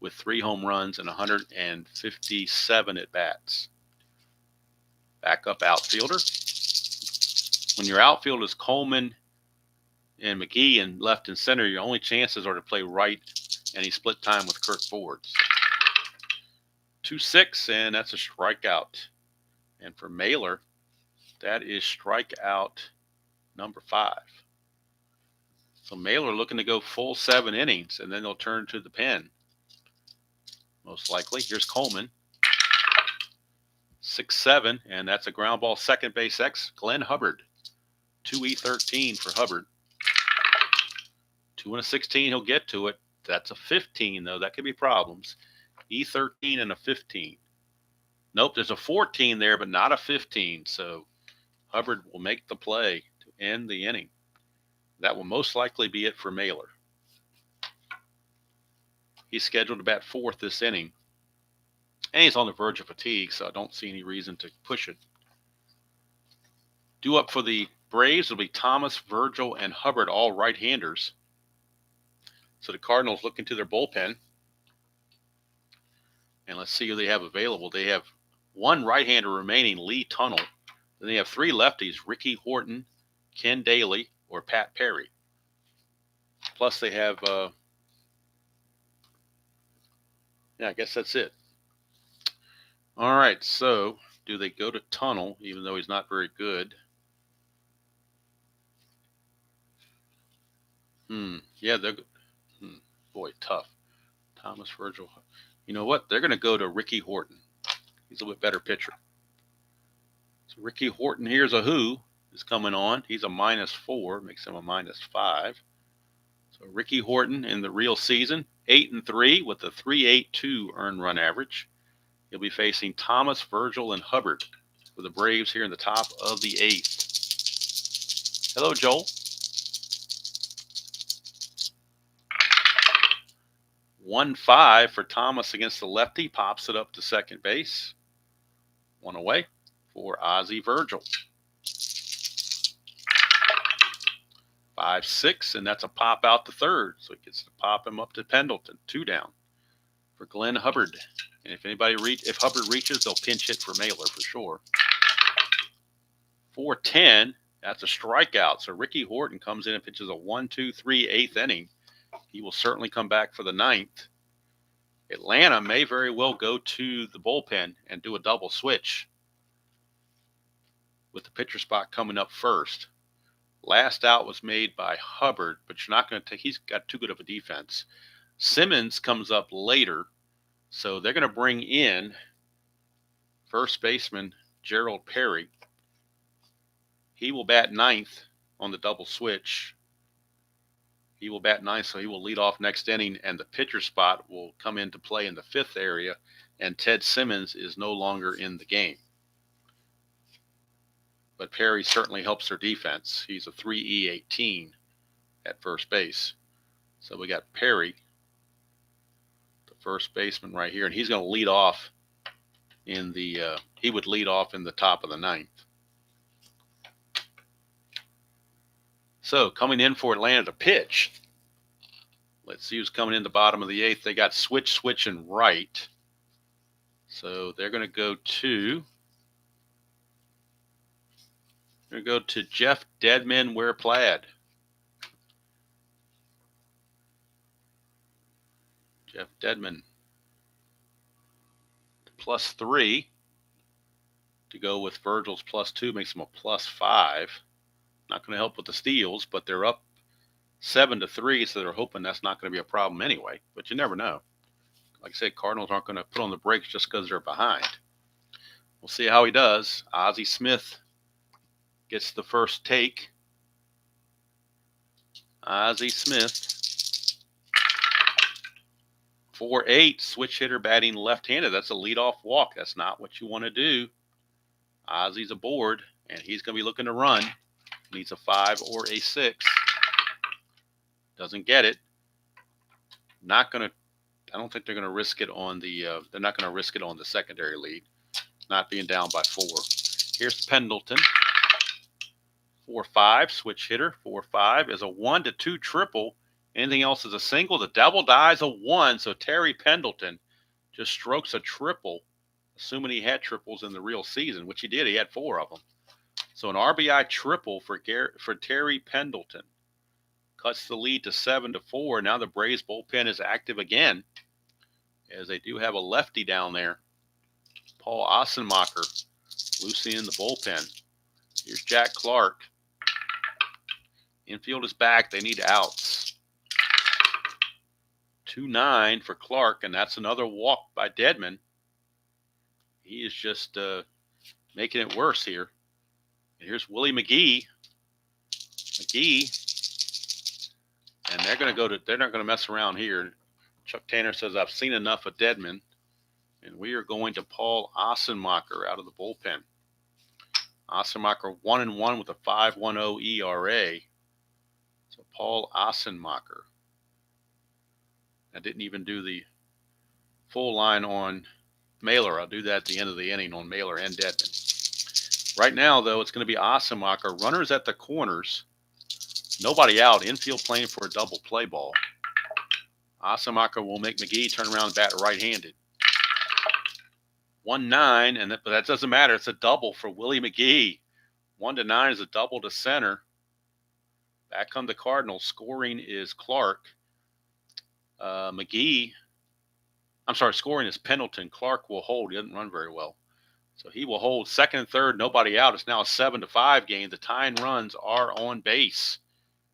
with 3 home runs and 157 at-bats. Backup outfielder. When your outfield is Coleman and McGee in left and center, your only chances are to play right, and he split time with Kurt Fords. 2-6, and that's a strikeout. And for Mailer, that is strikeout number 5. So Mailer looking to go full 7 innings, and then they'll turn to the pen. Most likely. Here's Coleman. 6-7, and that's a ground ball second base X. Glenn Hubbard. 2E13 for Hubbard. 2 16, he'll get to it. That's a 15, though. That could be problems. E13 and a 15. Nope, there's a 14 there, but not a 15. So Hubbard will make the play to end the inning. That will most likely be it for Mailer. He's scheduled to bat 4th this inning. And he's on the verge of fatigue, so I don't see any reason to push it. Due up for the Braves will be Thomas, Virgil, and Hubbard, all right-handers. So the Cardinals look into their bullpen. And let's see who they have available. They have 1 right-hander remaining, Lee Tunnell. Then they have 3 lefties, Ricky Horton, Ken Daly, or Pat Perry. Plus they have, I guess that's it. All right, so do they go to Tunnell, even though he's not very good? Yeah, they're boy, tough. Thomas, Virgil. You know what? They're going to go to Ricky Horton. He's a little bit better pitcher. So Ricky Horton, here's a who is coming on. He's a -4, makes him a -5. So Ricky Horton in the real season, 8-3 with a 3.82 earned run average. He'll be facing Thomas, Virgil, and Hubbard for the Braves here in the top of the 8th. Hello, Joel. 1-5 for Thomas against the lefty. Pops it up to second base. 1 away for Ozzie Virgil. 5-6, and that's a pop out to third. So he gets to pop him up to Pendleton. 2 down for Glenn Hubbard. And if Hubbard reaches, they'll pinch hit for Mailer for sure. 4-10, that's a strikeout. So Ricky Horton comes in and pitches a 1-2-3 8th inning. He will certainly come back for the 9th. Atlanta may very well go to the bullpen and do a double switch with the pitcher spot coming up first. Last out was made by Hubbard, but you're not going to take, he's got too good of a defense. Simmons comes up later, so they're going to bring in first baseman Gerald Perry. He will bat 9th on the double switch. He will bat 9th, so he will lead off next inning, and the pitcher spot will come into play in the 5th area, and Ted Simmons is no longer in the game. But Perry certainly helps their defense. He's a 3E18 at first base. So we got Perry, the first baseman right here, and he's going to lead off in the he would lead off in the top of the 9th. So coming in for Atlanta to pitch. Let's see who's coming in the bottom of the 8th. They got switch, and right. So they're going to go to Jeff Deadman, wear plaid. Jeff Deadman. +3 to go with Virgil's +2 makes them a +5. Not going to help with the steals, but they're up 7-3, so they're hoping that's not going to be a problem anyway. But you never know. Like I said, Cardinals aren't going to put on the brakes just because they're behind. We'll see how he does. Ozzie Smith gets the first take. Ozzie Smith. 4-8, switch hitter batting left-handed. That's a leadoff walk. That's not what you want to do. Ozzie's aboard, and he's going to be looking to run. Needs a 5 or a 6. Doesn't get it. I don't think they're going to risk it on the. They're not going to risk it on the secondary lead. Not being down by 4. Here's Pendleton. 4-5, switch hitter. 4-5 is a 1-2 triple. Anything else is a single. The double dies a 1. So Terry Pendleton just strokes a triple, assuming he had triples in the real season, which he did. He had 4 of them. So an RBI triple for Terry Pendleton. Cuts the lead to 7-4. Now the Braves bullpen is active again, as they do have a lefty down there. Paul Ossenmacher loosening the bullpen. Here's Jack Clark. Infield is back. They need outs. 2-9 for Clark, and that's another walk by Deadman. He is just making it worse here. And here's Willie McGee. And they're not going to mess around here. Chuck Tanner says, I've seen enough of Deadman. And we are going to Paul Ossenmacher out of the bullpen. Ossenmacher 1-1 with a 5.10 ERA. So Paul Ossenmacher. I didn't even do the full line on Mailer. I'll do that at the end of the inning on Mailer and Deadman. Right now, though, it's going to be Ossenmacher. Runners at the corners. Nobody out. Infield playing for a double play ball. Ossenmacher will make McGee turn around and bat right-handed. 1-9, but that doesn't matter. It's a double for Willie McGee. 1-9 is a double to center. Back come the Cardinals. Scoring is Clark. Scoring is Pendleton. Clark will hold. He doesn't run very well. So he will hold second and third. Nobody out. It's now a 7-5 game. The tying runs are on base.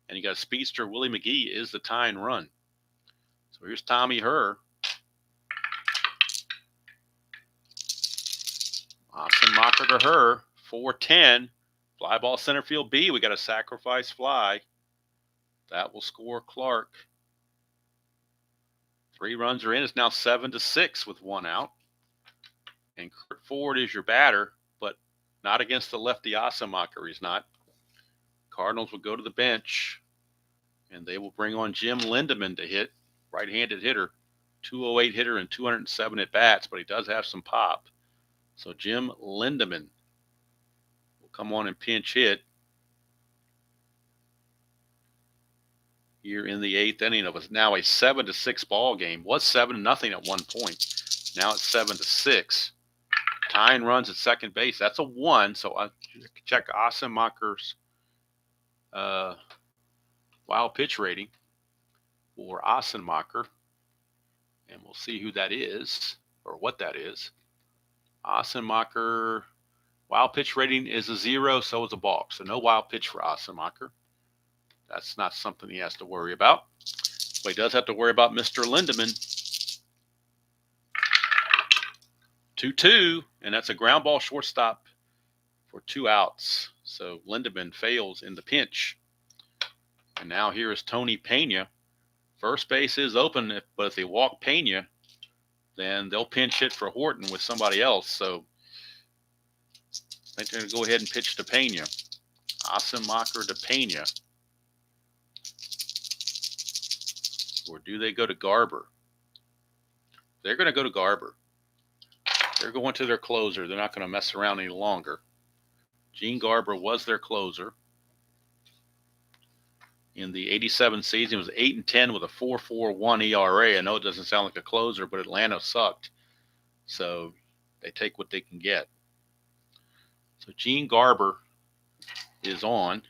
And you got a speedster. Willie McGee is the tying run. So here's Tommy Herr. Ossenmacher to Herr. 4-10. Fly ball center field B. We got a sacrifice fly. That will score Clark. 3 runs are in. It's now 7-6 with 1 out. And Kurt Ford is your batter, but not against the lefty Ossenmacher. He's not. Cardinals will go to the bench, and they will bring on Jim Lindeman to hit. Right-handed hitter, 208 hitter and 207 at bats, but he does have some pop. So Jim Lindeman will come on and pinch hit. here in the 8th inning of now a 7-6 ball game. Was 7-0 at one point. Now it's 7-6. Tying runs at second base. That's a 1. So I check Ossenmacher's wild pitch rating for Ossenmacher, and we'll see who that is or what that is. Ossenmacher wild pitch rating is a 0, so is a balk. So no wild pitch for Ossenmacher. That's not something he has to worry about. But he does have to worry about Mr. Lindemann. 2-2, and that's a ground ball shortstop for 2 outs. So Lindemann fails in the pinch. And now here is Tony Pena. First base is open, but if they walk Pena, then they'll pinch hit for Horton with somebody else. So I think they're going to go ahead and pitch to Pena. Ossenmacher to Pena. Or do they go to Garber? They're going to go to Garber. They're going to their closer. They're not going to mess around any longer. Gene Garber was their closer. In the 87 season, he was 8-10 with a 4.41 ERA. I know it doesn't sound like a closer, but Atlanta sucked. So they take what they can get. So Gene Garber is on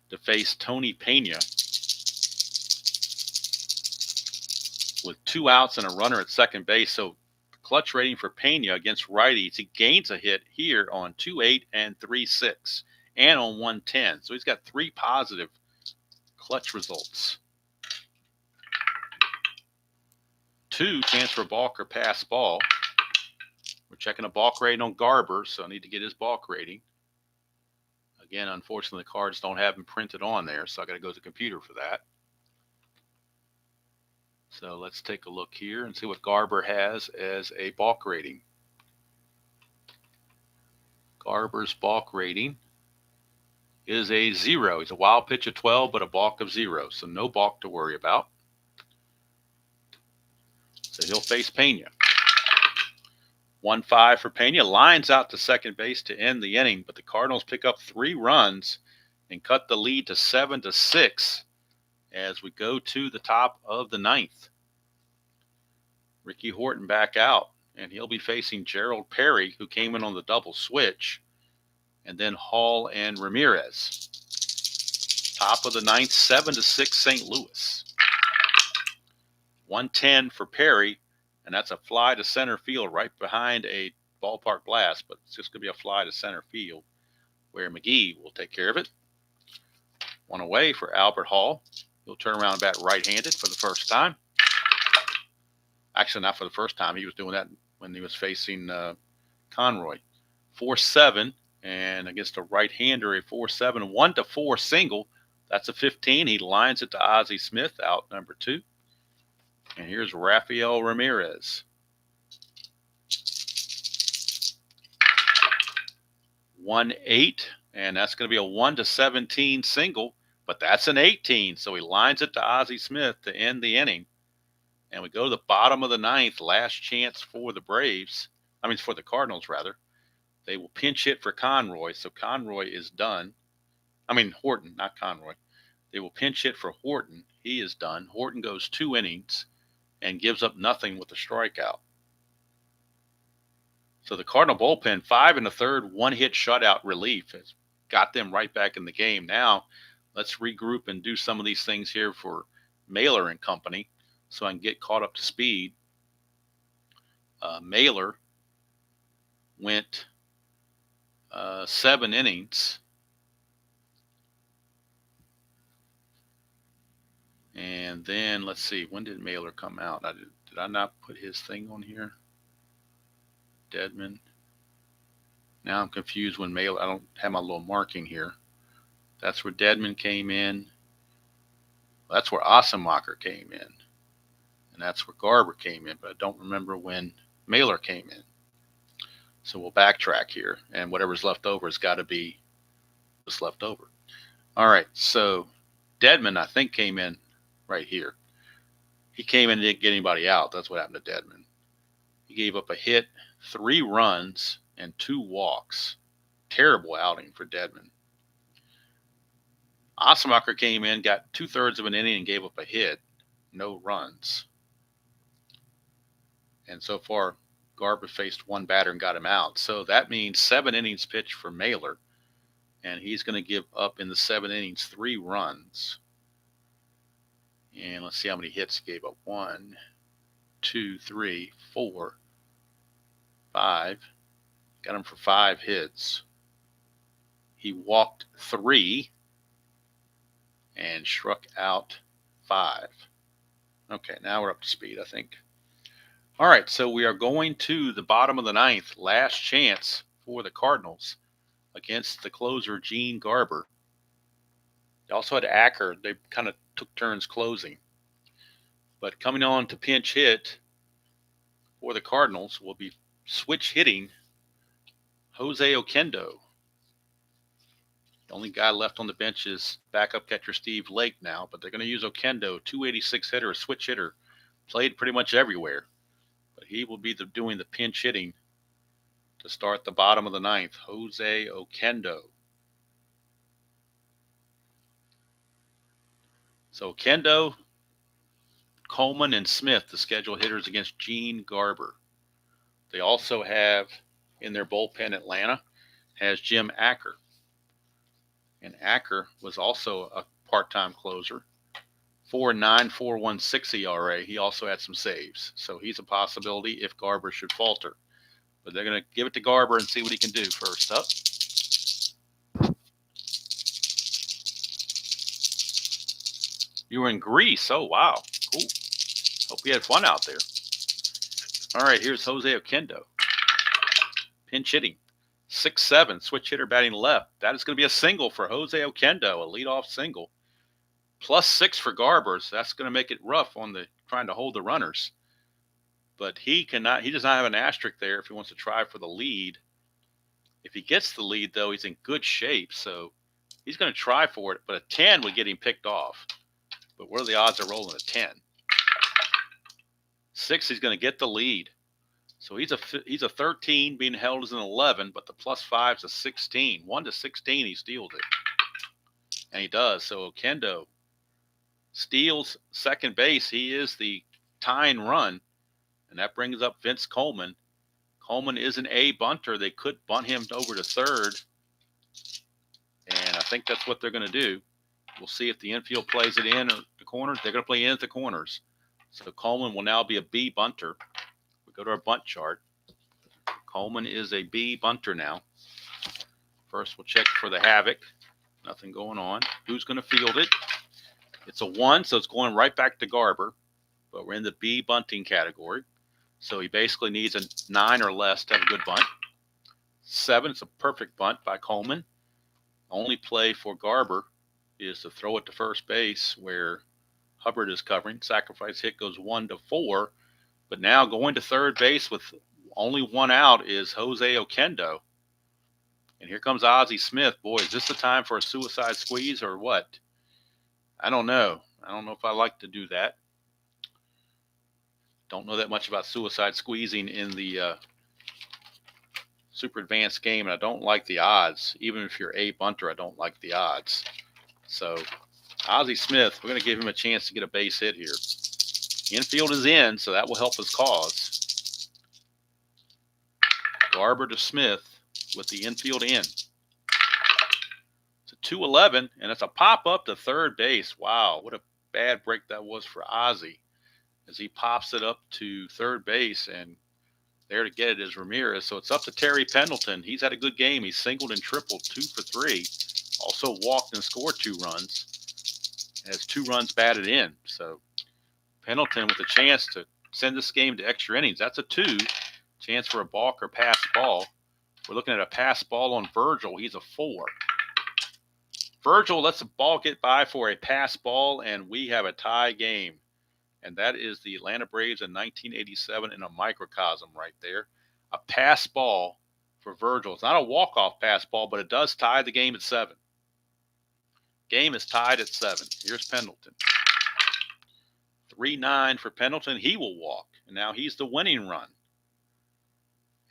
to face Tony Pena with 2 outs and a runner at second base. So clutch rating for Pena against righties, he gains a hit here on 2.8 and 3.6 and on 110. So he's got 3 positive clutch results. 2, chance for a balk or pass ball. We're checking a balk rating on Garber, so I need to get his balk rating. Again, unfortunately, the cards don't have him printed on there, so I got to go to the computer for that. So let's take a look here and see what Garber has as a balk rating. Garber's balk rating is a 0. He's a wild pitch of 12, but a balk of 0. So no balk to worry about. So he'll face Pena. 1-5 for Pena. Lines out to second base to end the inning, but the Cardinals pick up 3 runs and cut the lead to 7-6 as we go to the top of the 9th. Ricky Horton back out, and he'll be facing Gerald Perry, who came in on the double switch, and then Hall and Ramirez. Top of the 9th, 7-6 St. Louis. 110 for Perry, and that's a fly to center field right behind a ballpark blast, but it's just going to be a fly to center field where McGee will take care of it. 1 away for Albert Hall. He'll turn around and bat right-handed for the first time. Actually, not for the first time. He was doing that when he was facing Conroy. 4-7, and against a right-hander, a 4-7, 1-4 single. That's a 15. He lines it to Ozzie Smith, out number 2. And here's Rafael Ramirez. 1-8, and that's going to be a 1-17 single, but that's an 18. So he lines it to Ozzie Smith to end the inning. And we go to the bottom of the 9th, last chance for the Braves. For the Cardinals, rather. They will pinch hit for Conroy, so Conroy is done. Horton, not Conroy. They will pinch hit for Horton. He is done. Horton goes 2 innings and gives up nothing with a strikeout. So the Cardinal bullpen, 5 1/3, 1-hit shutout relief has got them right back in the game. Now, let's regroup and do some of these things here for Mailer and company so I can get caught up to speed. Mailer went 7 innings. And then, let's see, when did Mailer come out? Did I not put his thing on here? Dedman. Now I'm confused when Mailer, I don't have my little marking here. That's where Dedman came in. That's where Ossenmacher came in. And that's where Garber came in, but I don't remember when Mailer came in. So we'll backtrack here, and whatever's left over has got to be what's left over. All right, so Dedman, I think, came in right here. He came in and didn't get anybody out. That's what happened to Dedman. He gave up a hit, 3 runs, and 2 walks. Terrible outing for Dedman. Osmacher came in, got 2/3 of an inning, and gave up a hit. No runs. And so far, Garber faced one batter and got him out. So that means 7 innings pitched for Mailer. And he's going to give up in the 7 innings 3 runs. And let's see how many hits he gave up. 1, 2, 3, 4, 5. Got him for 5 hits. He walked 3 and struck out 5. Okay, now we're up to speed, I think. All right, so we are going to the bottom of the 9th, last chance for the Cardinals against the closer, Gene Garber. They also had Acker. They kind of took turns closing. But coming on to pinch hit for the Cardinals will be switch hitting Jose Oquendo. The only guy left on the bench is backup catcher Steve Lake now, but they're going to use Oquendo, 286 hitter, a switch hitter, played pretty much everywhere. But he will be doing the pinch hitting to start the bottom of the 9th, Jose Oquendo. So Oquendo, Coleman, and Smith, the scheduled hitters against Gene Garber. They also have in their bullpen Atlanta has Jim Acker. And Acker was also a part-time closer. 4.9, 4.16 ERA. He also had some saves. So he's a possibility if Garber should falter. But they're going to give it to Garber and see what he can do first up. You were in Greece. Oh, wow. Cool. Hope you had fun out there. All right, here's Jose Oquendo. Pinch hitting. 6'7", switch hitter batting left. That is going to be a single for Jose Oquendo, a leadoff single. +6 for Garber, so that's going to make it rough on the trying to hold the runners. But he does not have an asterisk there if he wants to try for the lead. If he gets the lead, though, he's in good shape, so he's going to try for it. But a 10 would get him picked off. But what are the odds of rolling a 10? 6, he's going to get the lead. So he's a 13, being held as an 11, but the +5 is a 16. 1 to 16, he steals it. And he does. So Oquendo steals second base. He is the tying run, and that brings up Vince Coleman. Coleman is an A bunter. They could bunt him over to third, and I think that's what they're going to do. We'll see if the infield plays it in or the corners. They're going to play in at the corners. So Coleman will now be a B bunter. We go to our bunt chart. Coleman is a B bunter now. First, we'll check for the havoc. Nothing going on. Who's going to field it? It's a 1, so it's going right back to Garber. But we're in the B bunting category. So he basically needs a 9 or less to have a good bunt. 7, it's a perfect bunt by Coleman. Only play for Garber is to throw it to first base where Hubbard is covering. Sacrifice hit goes 1 to 4. But now going to third base with only 1 out is Jose Oquendo. And here comes Ozzie Smith. Boy, is this the time for a suicide squeeze or what? I don't know. I don't know if I like to do that. Don't know that much about suicide squeezing in the super advanced game, and I don't like the odds. Even if you're a bunter, I don't like the odds. So Ozzie Smith, we're going to give him a chance to get a base hit here. Infield is in, so that will help his cause. Garber to Smith with the infield in. It's a 2-11, and it's a pop-up to third base. Wow, what a bad break that was for Ozzie as he pops it up to third base, and there to get it is Ramirez. So it's up to Terry Pendleton. He's had a good game. He's singled and tripled, 2 for 3. Also walked and scored 2 runs. Has 2 runs batted in. So Pendleton with a chance to send this game to extra innings. That's a 2. Chance for a balk or pass ball. We're looking at a pass ball on Virgil. He's a 4. Virgil lets the ball get by for a pass ball, and we have a tie game. And that is the Atlanta Braves in 1987 in a microcosm right there. A pass ball for Virgil. It's not a walk-off pass ball, but it does tie the game at 7. Game is tied at 7. Here's Pendleton. 3-9 for Pendleton. He will walk. And now he's the winning run.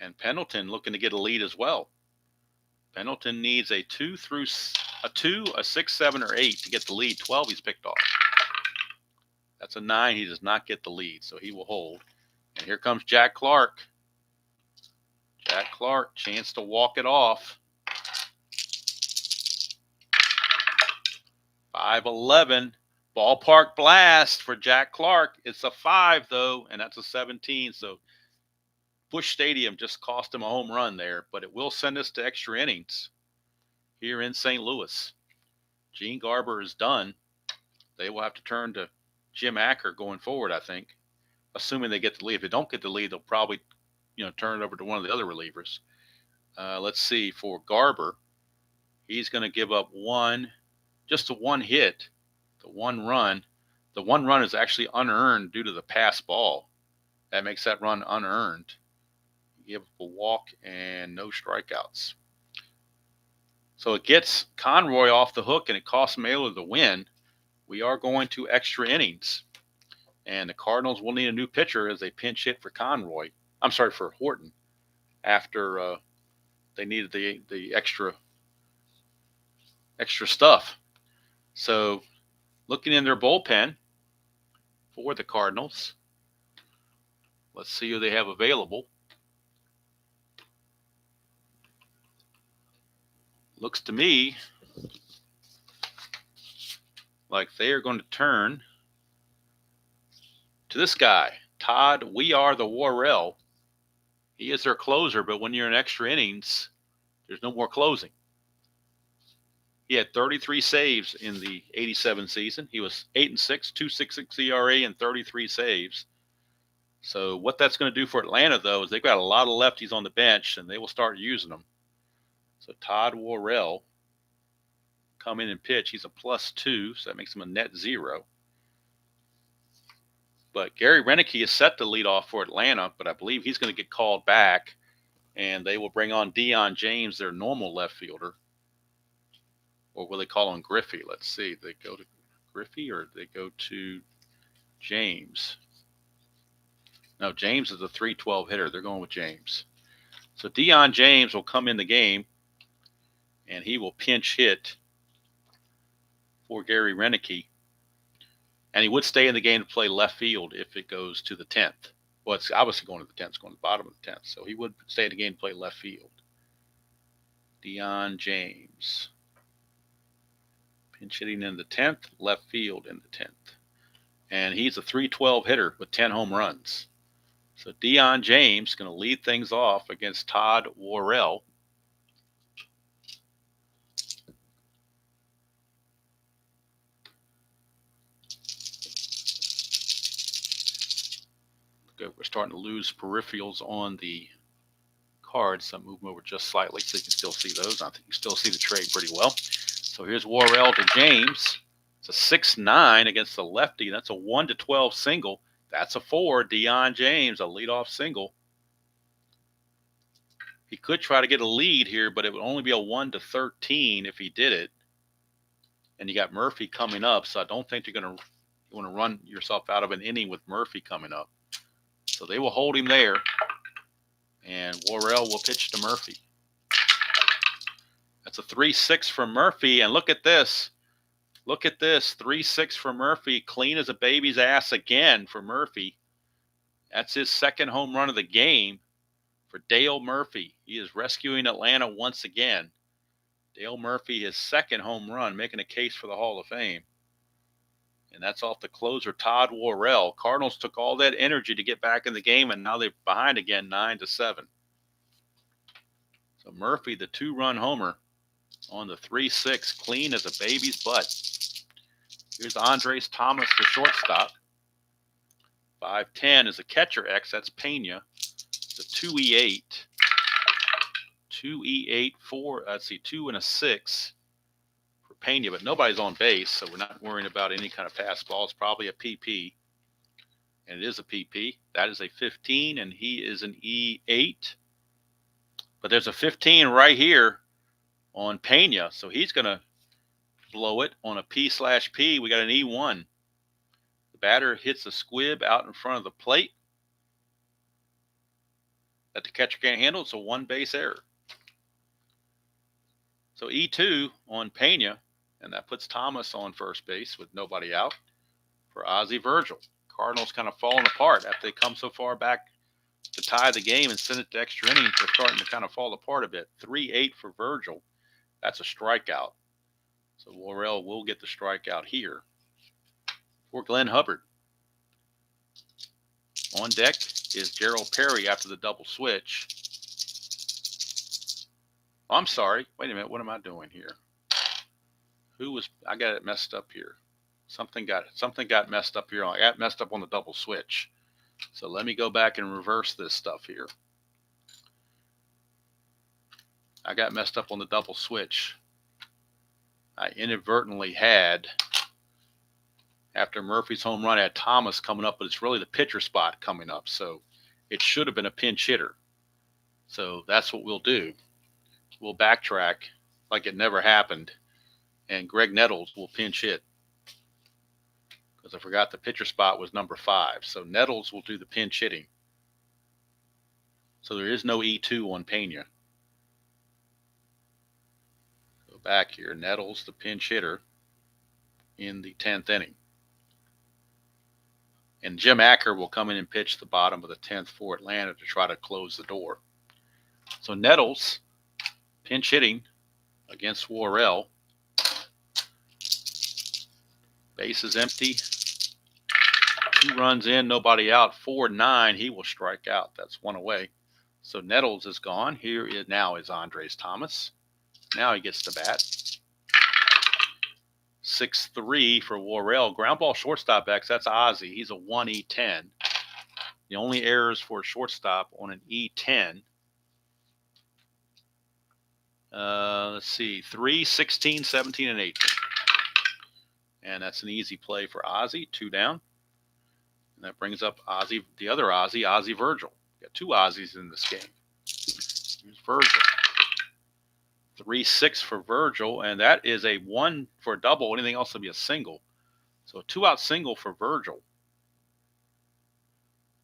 And Pendleton looking to get a lead as well. Pendleton needs a 2 through a 2, a 6, 7, or 8 to get the lead. 12 he's picked off. That's a 9. He does not get the lead, so he will hold. And here comes Jack Clark. Jack Clark, chance to walk it off. 5-11. Ballpark blast for Jack Clark. It's a 5, though, and that's a 17. So Busch Stadium just cost him a home run there, but it will send us to extra innings here in St. Louis. Gene Garber is done. They will have to turn to Jim Acker going forward, I think, assuming they get the lead. If they don't get the lead, they'll probably, turn it over to one of the other relievers. Let's see, for Garber, he's going to give up just a one hit, the one run. The one run is actually unearned due to the pass ball. That makes that run unearned. Give up a walk and no strikeouts. So it gets Conroy off the hook, and it costs Mailer the win. We are going to extra innings. And the Cardinals will need a new pitcher as they pinch hit for for Horton, after they needed the extra stuff. So looking in their bullpen for the Cardinals, let's see who they have available. Looks to me like they are going to turn to this guy, Todd "We Are the Worrell." He is their closer, but when you're in extra innings, there's no more closing. He had 33 saves in the 87 season. He was 8-6, 2.66 ERA, and 33 saves. So what that's going to do for Atlanta, though, is they've got a lot of lefties on the bench, and they will start using them. So Todd Worrell come in and pitch. He's a +2, so that makes him a net 0. But Gary Renicky is set to lead off for Atlanta, but I believe he's going to get called back, and they will bring on Deion James, their normal left fielder. Or will they call on Griffey? Let's see. They go to Griffey or they go to James? No, James is a 3-12 hitter. They're going with James. So Deion James will come in the game, and he will pinch hit for Gary Renicky. And he would stay in the game to play left field if it goes to the 10th. Well, it's obviously going to the 10th. It's going to the bottom of the 10th. So he would stay in the game to play left field. Deion James. Pinch hitting in the 10th, left field in the 10th. And he's a 3-12 hitter with 10 home runs. So Deion James going to lead things off against Todd Worrell. We're starting to lose peripherals on the cards, so I'm moving over just slightly so you can still see those. I think you can still see the trade pretty well. So here's Worrell to James. It's a 6-9 against the lefty. That's a 1-12 single. That's a 4. Deion James, a leadoff single. He could try to get a lead here, but it would only be a 1-13 if he did it. And you got Murphy coming up, so I don't think you want to run yourself out of an inning with Murphy coming up. So they will hold him there, and Worrell will pitch to Murphy. That's a 3-6 for Murphy, and look at this. Look at this, 3-6 for Murphy, clean as a baby's ass again for Murphy. That's his second home run of the game for Dale Murphy. He is rescuing Atlanta once again. Dale Murphy, his second home run, making a case for the Hall of Fame. And that's off the closer, Todd Worrell. Cardinals took all that energy to get back in the game, and now they're behind again, 9-7. So Murphy, the 2-run homer on the 3-6, clean as a baby's butt. Here's Andres Thomas, the shortstop. 5'10" is a catcher X. That's Pena. It's a 2E8. 2E8, 2 and a 6 for Pena, but nobody's on base, so we're not worrying about any kind of pass ball. It's probably a PP, and it is a PP. That is a 15, and he is an E8. But there's a 15 right here on Pena, so he's going to blow it on a P/P. We got an E1. The batter hits a squib out in front of the plate that the catcher can't handle. It's a 1-base error. So E2 on Pena, and that puts Thomas on first base with nobody out for Ozzie Virgil. Cardinals kind of falling apart after they come so far back to tie the game and send it to extra innings. They're starting to kind of fall apart a bit. 3-8 for Virgil. That's a strikeout. So Worrell will get the strikeout here for Glenn Hubbard. On deck is Gerald Perry after the double switch. Oh, I'm sorry. Wait a minute. What am I doing here? I got it messed up here. Something got messed up here. I got messed up on the double switch. So let me go back and reverse this stuff here. I got messed up on the double switch. I inadvertently had, after Murphy's home run, I had Thomas coming up, but it's really the pitcher spot coming up. So it should have been a pinch hitter. So that's what we'll do. We'll backtrack like it never happened, and Greg Nettles will pinch hit. Because I forgot the pitcher spot was number 5. So Nettles will do the pinch hitting. So there is no E2 on Pena. Go back here. Nettles, the pinch hitter in the 10th inning. And Jim Acker will come in and pitch the bottom of the 10th for Atlanta to try to close the door. So Nettles, pinch hitting against Worrell. Base is empty. 2 runs in, nobody out. 4-9, he will strike out. That's 1 away. So Nettles is gone. Here is now is Andres Thomas. Now he gets the bat. 6-3 for Worrell. Ground ball shortstop X. That's Ozzie. He's a 1E10. The only errors for shortstop on an E10. Let's see. 3, 16, 17, and 18. And that's an easy play for Ozzie. 2 down. And that brings up Ozzie, the other Ozzie, Ozzie Virgil. Got 2 Ozzies in this game. Here's Virgil. 3-6 for Virgil, and that is a 1 for a double. Anything else would be a single. So a 2-out single for Virgil.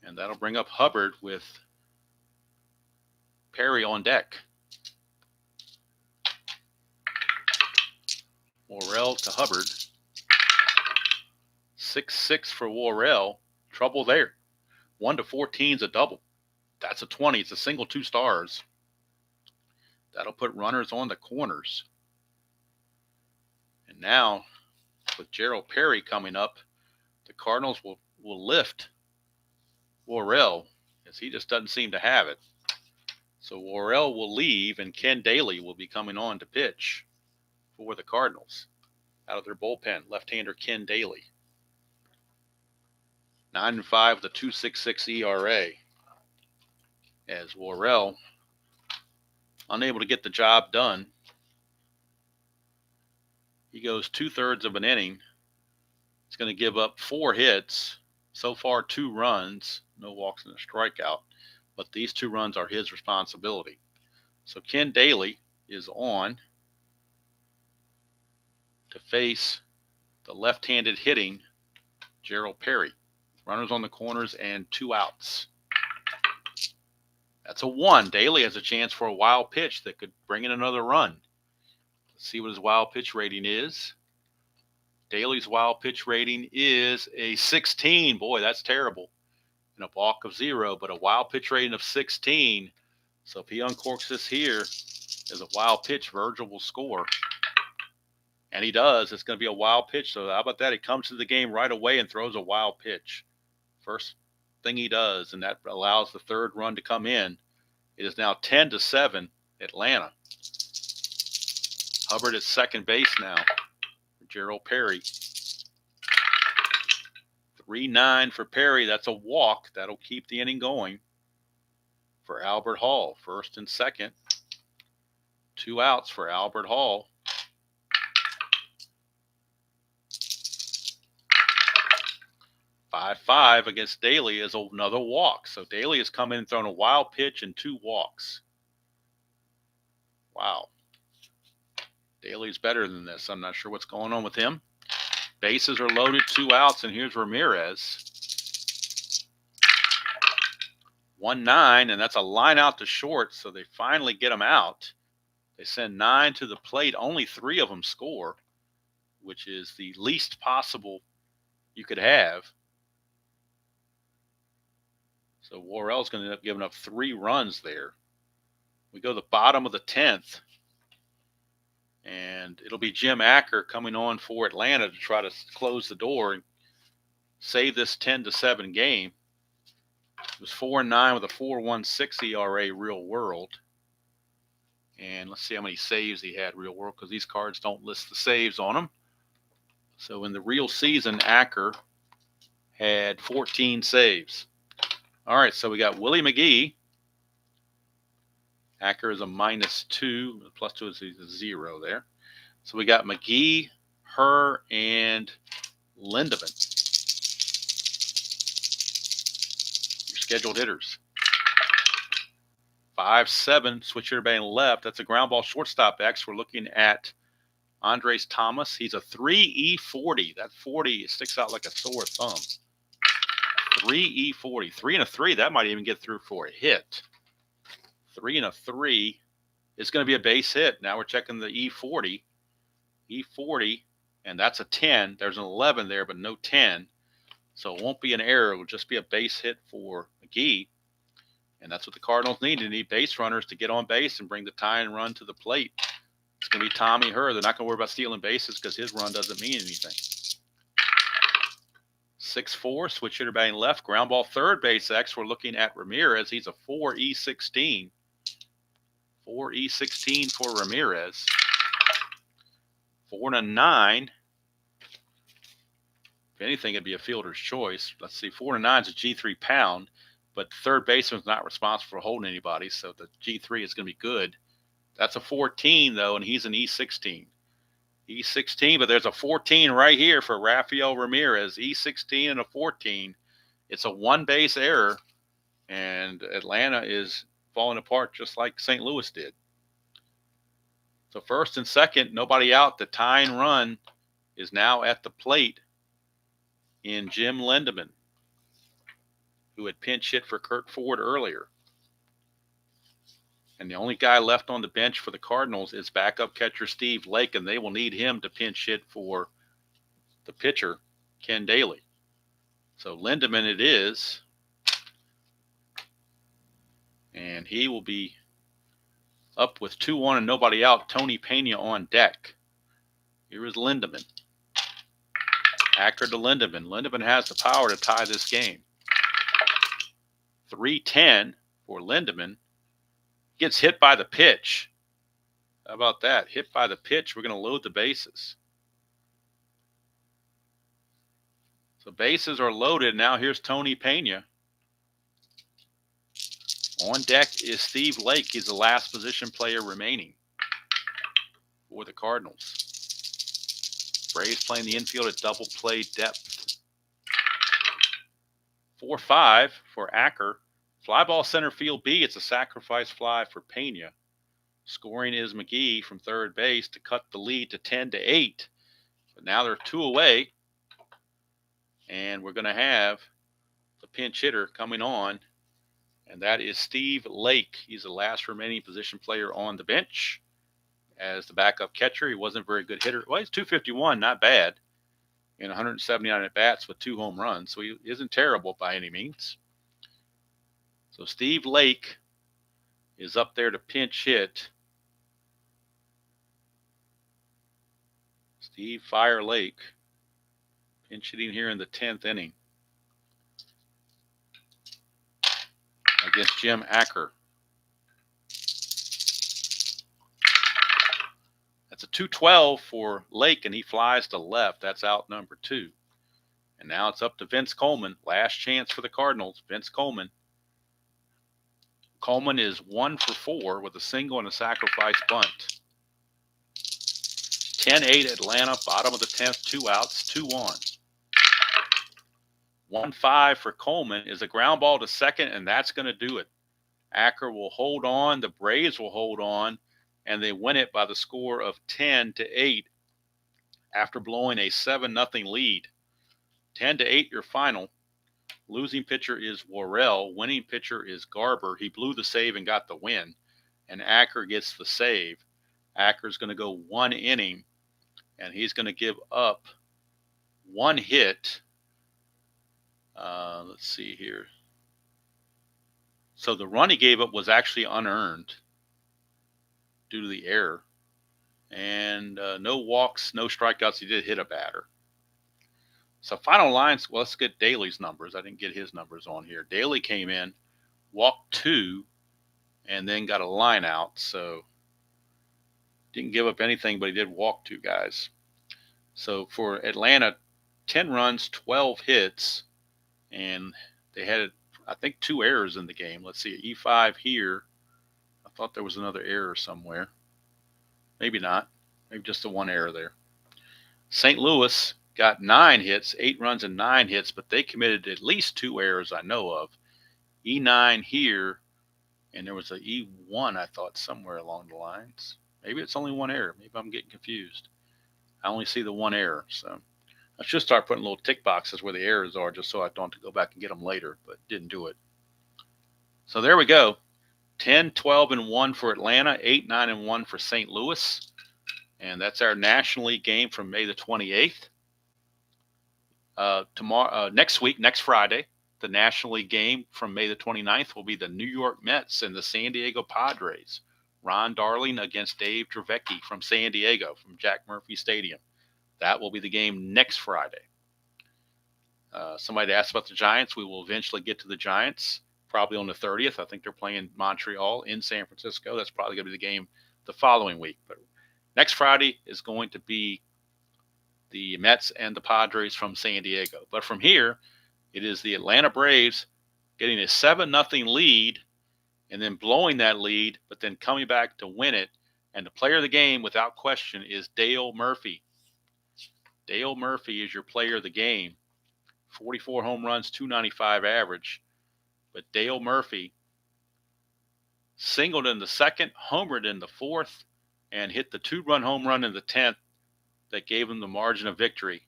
And that'll bring up Hubbard with Perry on deck. Worrell to Hubbard. 6-6 for Worrell. Trouble there. 1-14 is a double. That's a 20. It's a single 2 stars. That'll put runners on the corners. And now, with Gerald Perry coming up, the Cardinals will lift Worrell, as he just doesn't seem to have it. So Worrell will leave, and Ken Daly will be coming on to pitch for the Cardinals out of their bullpen. Left-hander Ken Daly. 9-5 with a 2.66 ERA. As Worrell, unable to get the job done. He goes 2/3 of an inning. He's going to give up 4 hits. So far, 2 runs, no walks and a strikeout. But these 2 runs are his responsibility. So Ken Daly is on to face the left-handed hitting Gerald Perry. Runners on the corners and 2 outs. That's a 1. Daly has a chance for a wild pitch that could bring in another run. Let's see what his wild pitch rating is. Daly's wild pitch rating is a 16. Boy, that's terrible. And a balk of 0, but a wild pitch rating of 16. So if he uncorks this here as a wild pitch, Virgil will score. And he does. It's going to be a wild pitch. So how about that? He comes to the game right away and throws a wild pitch. First thing he does, and that allows the 3rd run to come in. It is now 10-7 Atlanta. Hubbard at second base now for Gerald Perry. 3-9 for Perry. That's a walk. That'll keep the inning going for Albert Hall. 1st and 2nd. 2 outs for Albert Hall. 5-5 against Daly is another walk. So Daly has come in and thrown a wild pitch and 2 walks. Wow. Daly's better than this. I'm not sure what's going on with him. Bases are loaded, 2 outs, and here's Ramirez. 1-9, and that's a line out to short, so they finally get him out. They send 9 to the plate. Only 3 of them score, which is the least possible you could have. So Worrell's going to end up giving up 3 runs there. We go to the bottom of the 10th, and it'll be Jim Acker coming on for Atlanta to try to close the door and save this 10-7 game. It was 4-9 with a 4.16 ERA real world. And let's see how many saves he had real world, because these cards don't list the saves on them. So in the real season, Acker had 14 saves. All right, so we got Willie McGee. Acker is a -2. +2 is a 0 there. So we got McGee, Herr, and Lindemann. Your scheduled hitters. 5-7, switch hitter batting left. That's a ground ball shortstop X. We're looking at Andres Thomas. He's a 3E40. That 40 sticks out like a sore thumb. 3E40. 3 and a 3. That might even get through for a hit. 3 and a 3 is going to be a base hit. Now we're checking the E40. E40, and that's a 10. There's an 11 there, but no 10. So it won't be an error. It will just be a base hit for McGee. And that's what the Cardinals need. They need base runners to get on base and bring the tying run to the plate. It's going to be Tommy Herr. They're not going to worry about stealing bases because his run doesn't mean anything. 6-4, switch hitter batting left. Ground ball third base X. We're looking at Ramirez. He's a 4E16. 4E16 for Ramirez. 4 and a 9. If anything, it'd be a fielder's choice. Let's see, 4 and 9 is a G3 pound, but the third baseman's not responsible for holding anybody, so the G3 is going to be good. That's a 14, though, and he's an E16. E16, but there's a 14 right here for Rafael Ramirez. E16 and a 14. It's a one-base error, and Atlanta is falling apart just like St. Louis did. So first and second, nobody out. The tying run is now at the plate in Jim Lindemann, who had pinch hit for Kurt Ford earlier. And the only guy left on the bench for the Cardinals is backup catcher Steve Lake, and they will need him to pinch hit for the pitcher, Ken Daly. So Lindemann it is. And he will be up with 2-1 and nobody out. Tony Pena on deck. Here is Lindemann. Acker to Lindemann. Lindemann has the power to tie this game. 3-10 for Lindemann. Gets hit by the pitch. How about that? Hit by the pitch. We're going to load the bases. So bases are loaded. Now here's Tony Pena. On deck is Steve Lake. He's the last position player remaining for the Cardinals. Braves playing the infield at double play depth. 4-5 for Acker. Fly ball center field B. It's a sacrifice fly for Pena. Scoring is McGee from third base to cut the lead to 10-8. But now they're 2 away. And we're going to have the pinch hitter coming on. And that is Steve Lake. He's the last remaining position player on the bench. As the backup catcher, he wasn't a very good hitter. Well, he's 251, not bad. In 179 at-bats with 2 home runs. So he isn't terrible by any means. So Steve Lake is up there to pinch hit. Steve Fire Lake pinch hitting here in the 10th inning against Jim Acker. That's a 2-12 for Lake, and he flies to left. That's out number 2. And now it's up to Vince Coleman. Last chance for the Cardinals. Vince Coleman. Coleman is 1 for 4 with a single and a sacrifice bunt. 10-8 Atlanta, bottom of the 10th, 2 outs, 2-1. 1-5 for Coleman is a ground ball to second, and that's going to do it. Acker will hold on. The Braves will hold on, and they win it by the score of 10-8 after blowing a 7-0 lead. 10-8 your final. Losing pitcher is Worrell. Winning pitcher is Garber. He blew the save and got the win, and Acker gets the save. Acker's going to go 1 inning, and he's going to give up 1 hit. Let's see here. So the run he gave up was actually unearned due to the error. And no walks, no strikeouts. He did hit a batter. So final lines, well, let's get Daly's numbers. I didn't get his numbers on here. Daly came in, walked 2, and then got a line out. So didn't give up anything, but he did walk 2 guys. So for Atlanta, 10 runs, 12 hits, and they had, I think, 2 errors in the game. Let's see, E5 here. I thought there was another error somewhere. Maybe not. Maybe just the 1 error there. St. Louis got 9 hits, 8 runs and 9 hits, but they committed at least 2 errors I know of. E9 here, and there was an E1, I thought, somewhere along the lines. Maybe it's only 1 error. Maybe I'm getting confused. I only see the 1 error. So I should start putting little tick boxes where the errors are just so I don't have to go back and get them later, but didn't do it. So there we go. 10, 12, and 1 for Atlanta, 8, 9, and 1 for St. Louis. And that's our National League game from May the 28th. Next week, next Friday, the National League game from May the 29th will be the New York Mets and the San Diego Padres. Ron Darling against Dave Trevecki from San Diego, from Jack Murphy Stadium. That will be the game next Friday. Somebody asked about the Giants. We will eventually get to the Giants, probably on the 30th. I think they're playing Montreal in San Francisco. That's probably going to be the game the following week. But next Friday is going to be the Mets and the Padres from San Diego. But from here, it is the Atlanta Braves getting a 7-0 lead and then blowing that lead, but then coming back to win it. And the player of the game, without question, is Dale Murphy. Dale Murphy is your player of the game. 44 home runs, 295 average. But Dale Murphy singled in the second, homered in the fourth, and hit the 2-run home run in the 10th that gave them the margin of victory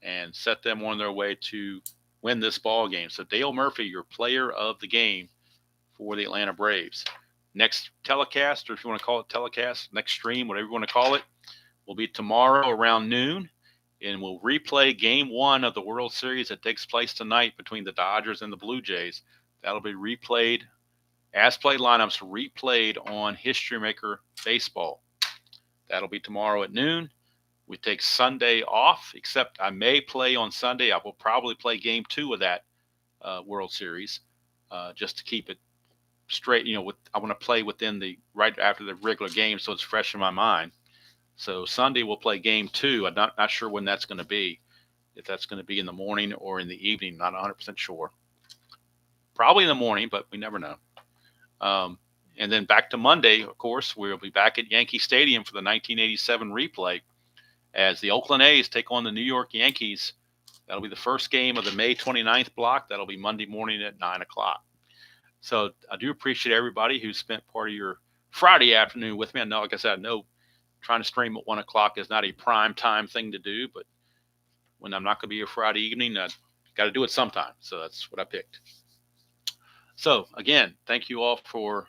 and set them on their way to win this ball game. So Dale Murphy, your player of the game for the Atlanta Braves. Next telecast, or if you want to call it telecast, next stream, whatever you want to call it, will be tomorrow around noon. And we'll replay game 1 of the World Series that takes place tonight between the Dodgers and the Blue Jays. That'll be replayed, as played lineups replayed on History Maker Baseball. That'll be tomorrow at noon. We take Sunday off, except I may play on Sunday. I will probably play game 2 of that World Series just to keep it straight. I want to play within right after the regular game so it's fresh in my mind. So Sunday we'll play game 2. I'm not sure when that's going to be, if that's going to be in the morning or in the evening. Not 100% sure. Probably in the morning, but we never know. And then back to Monday, of course, we'll be back at Yankee Stadium for the 1987 replay as the Oakland A's take on the New York Yankees. That'll be the first game of the May 29th block. That'll be Monday morning at 9 o'clock. So I do appreciate everybody who spent part of your Friday afternoon with me. I know, like I said, I know trying to stream at 1 o'clock is not a prime time thing to do, but when I'm not going to be here Friday evening, I got to do it sometime. So that's what I picked. So again, thank you all for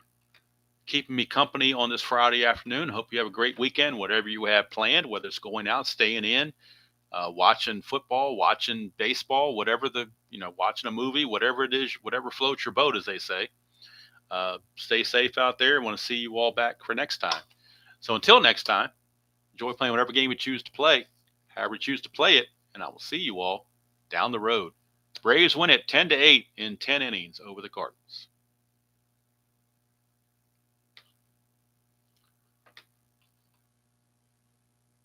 keeping me company on this Friday afternoon. Hope you have a great weekend, whatever you have planned, whether it's going out, staying in, watching football, watching baseball, watching a movie, whatever it is, whatever floats your boat, as they say. Stay safe out there. I want to see you all back for next time. So until next time, enjoy playing whatever game you choose to play, however you choose to play it, and I will see you all down the road. The Braves win it 10-8 in 10 innings over the Cardinals.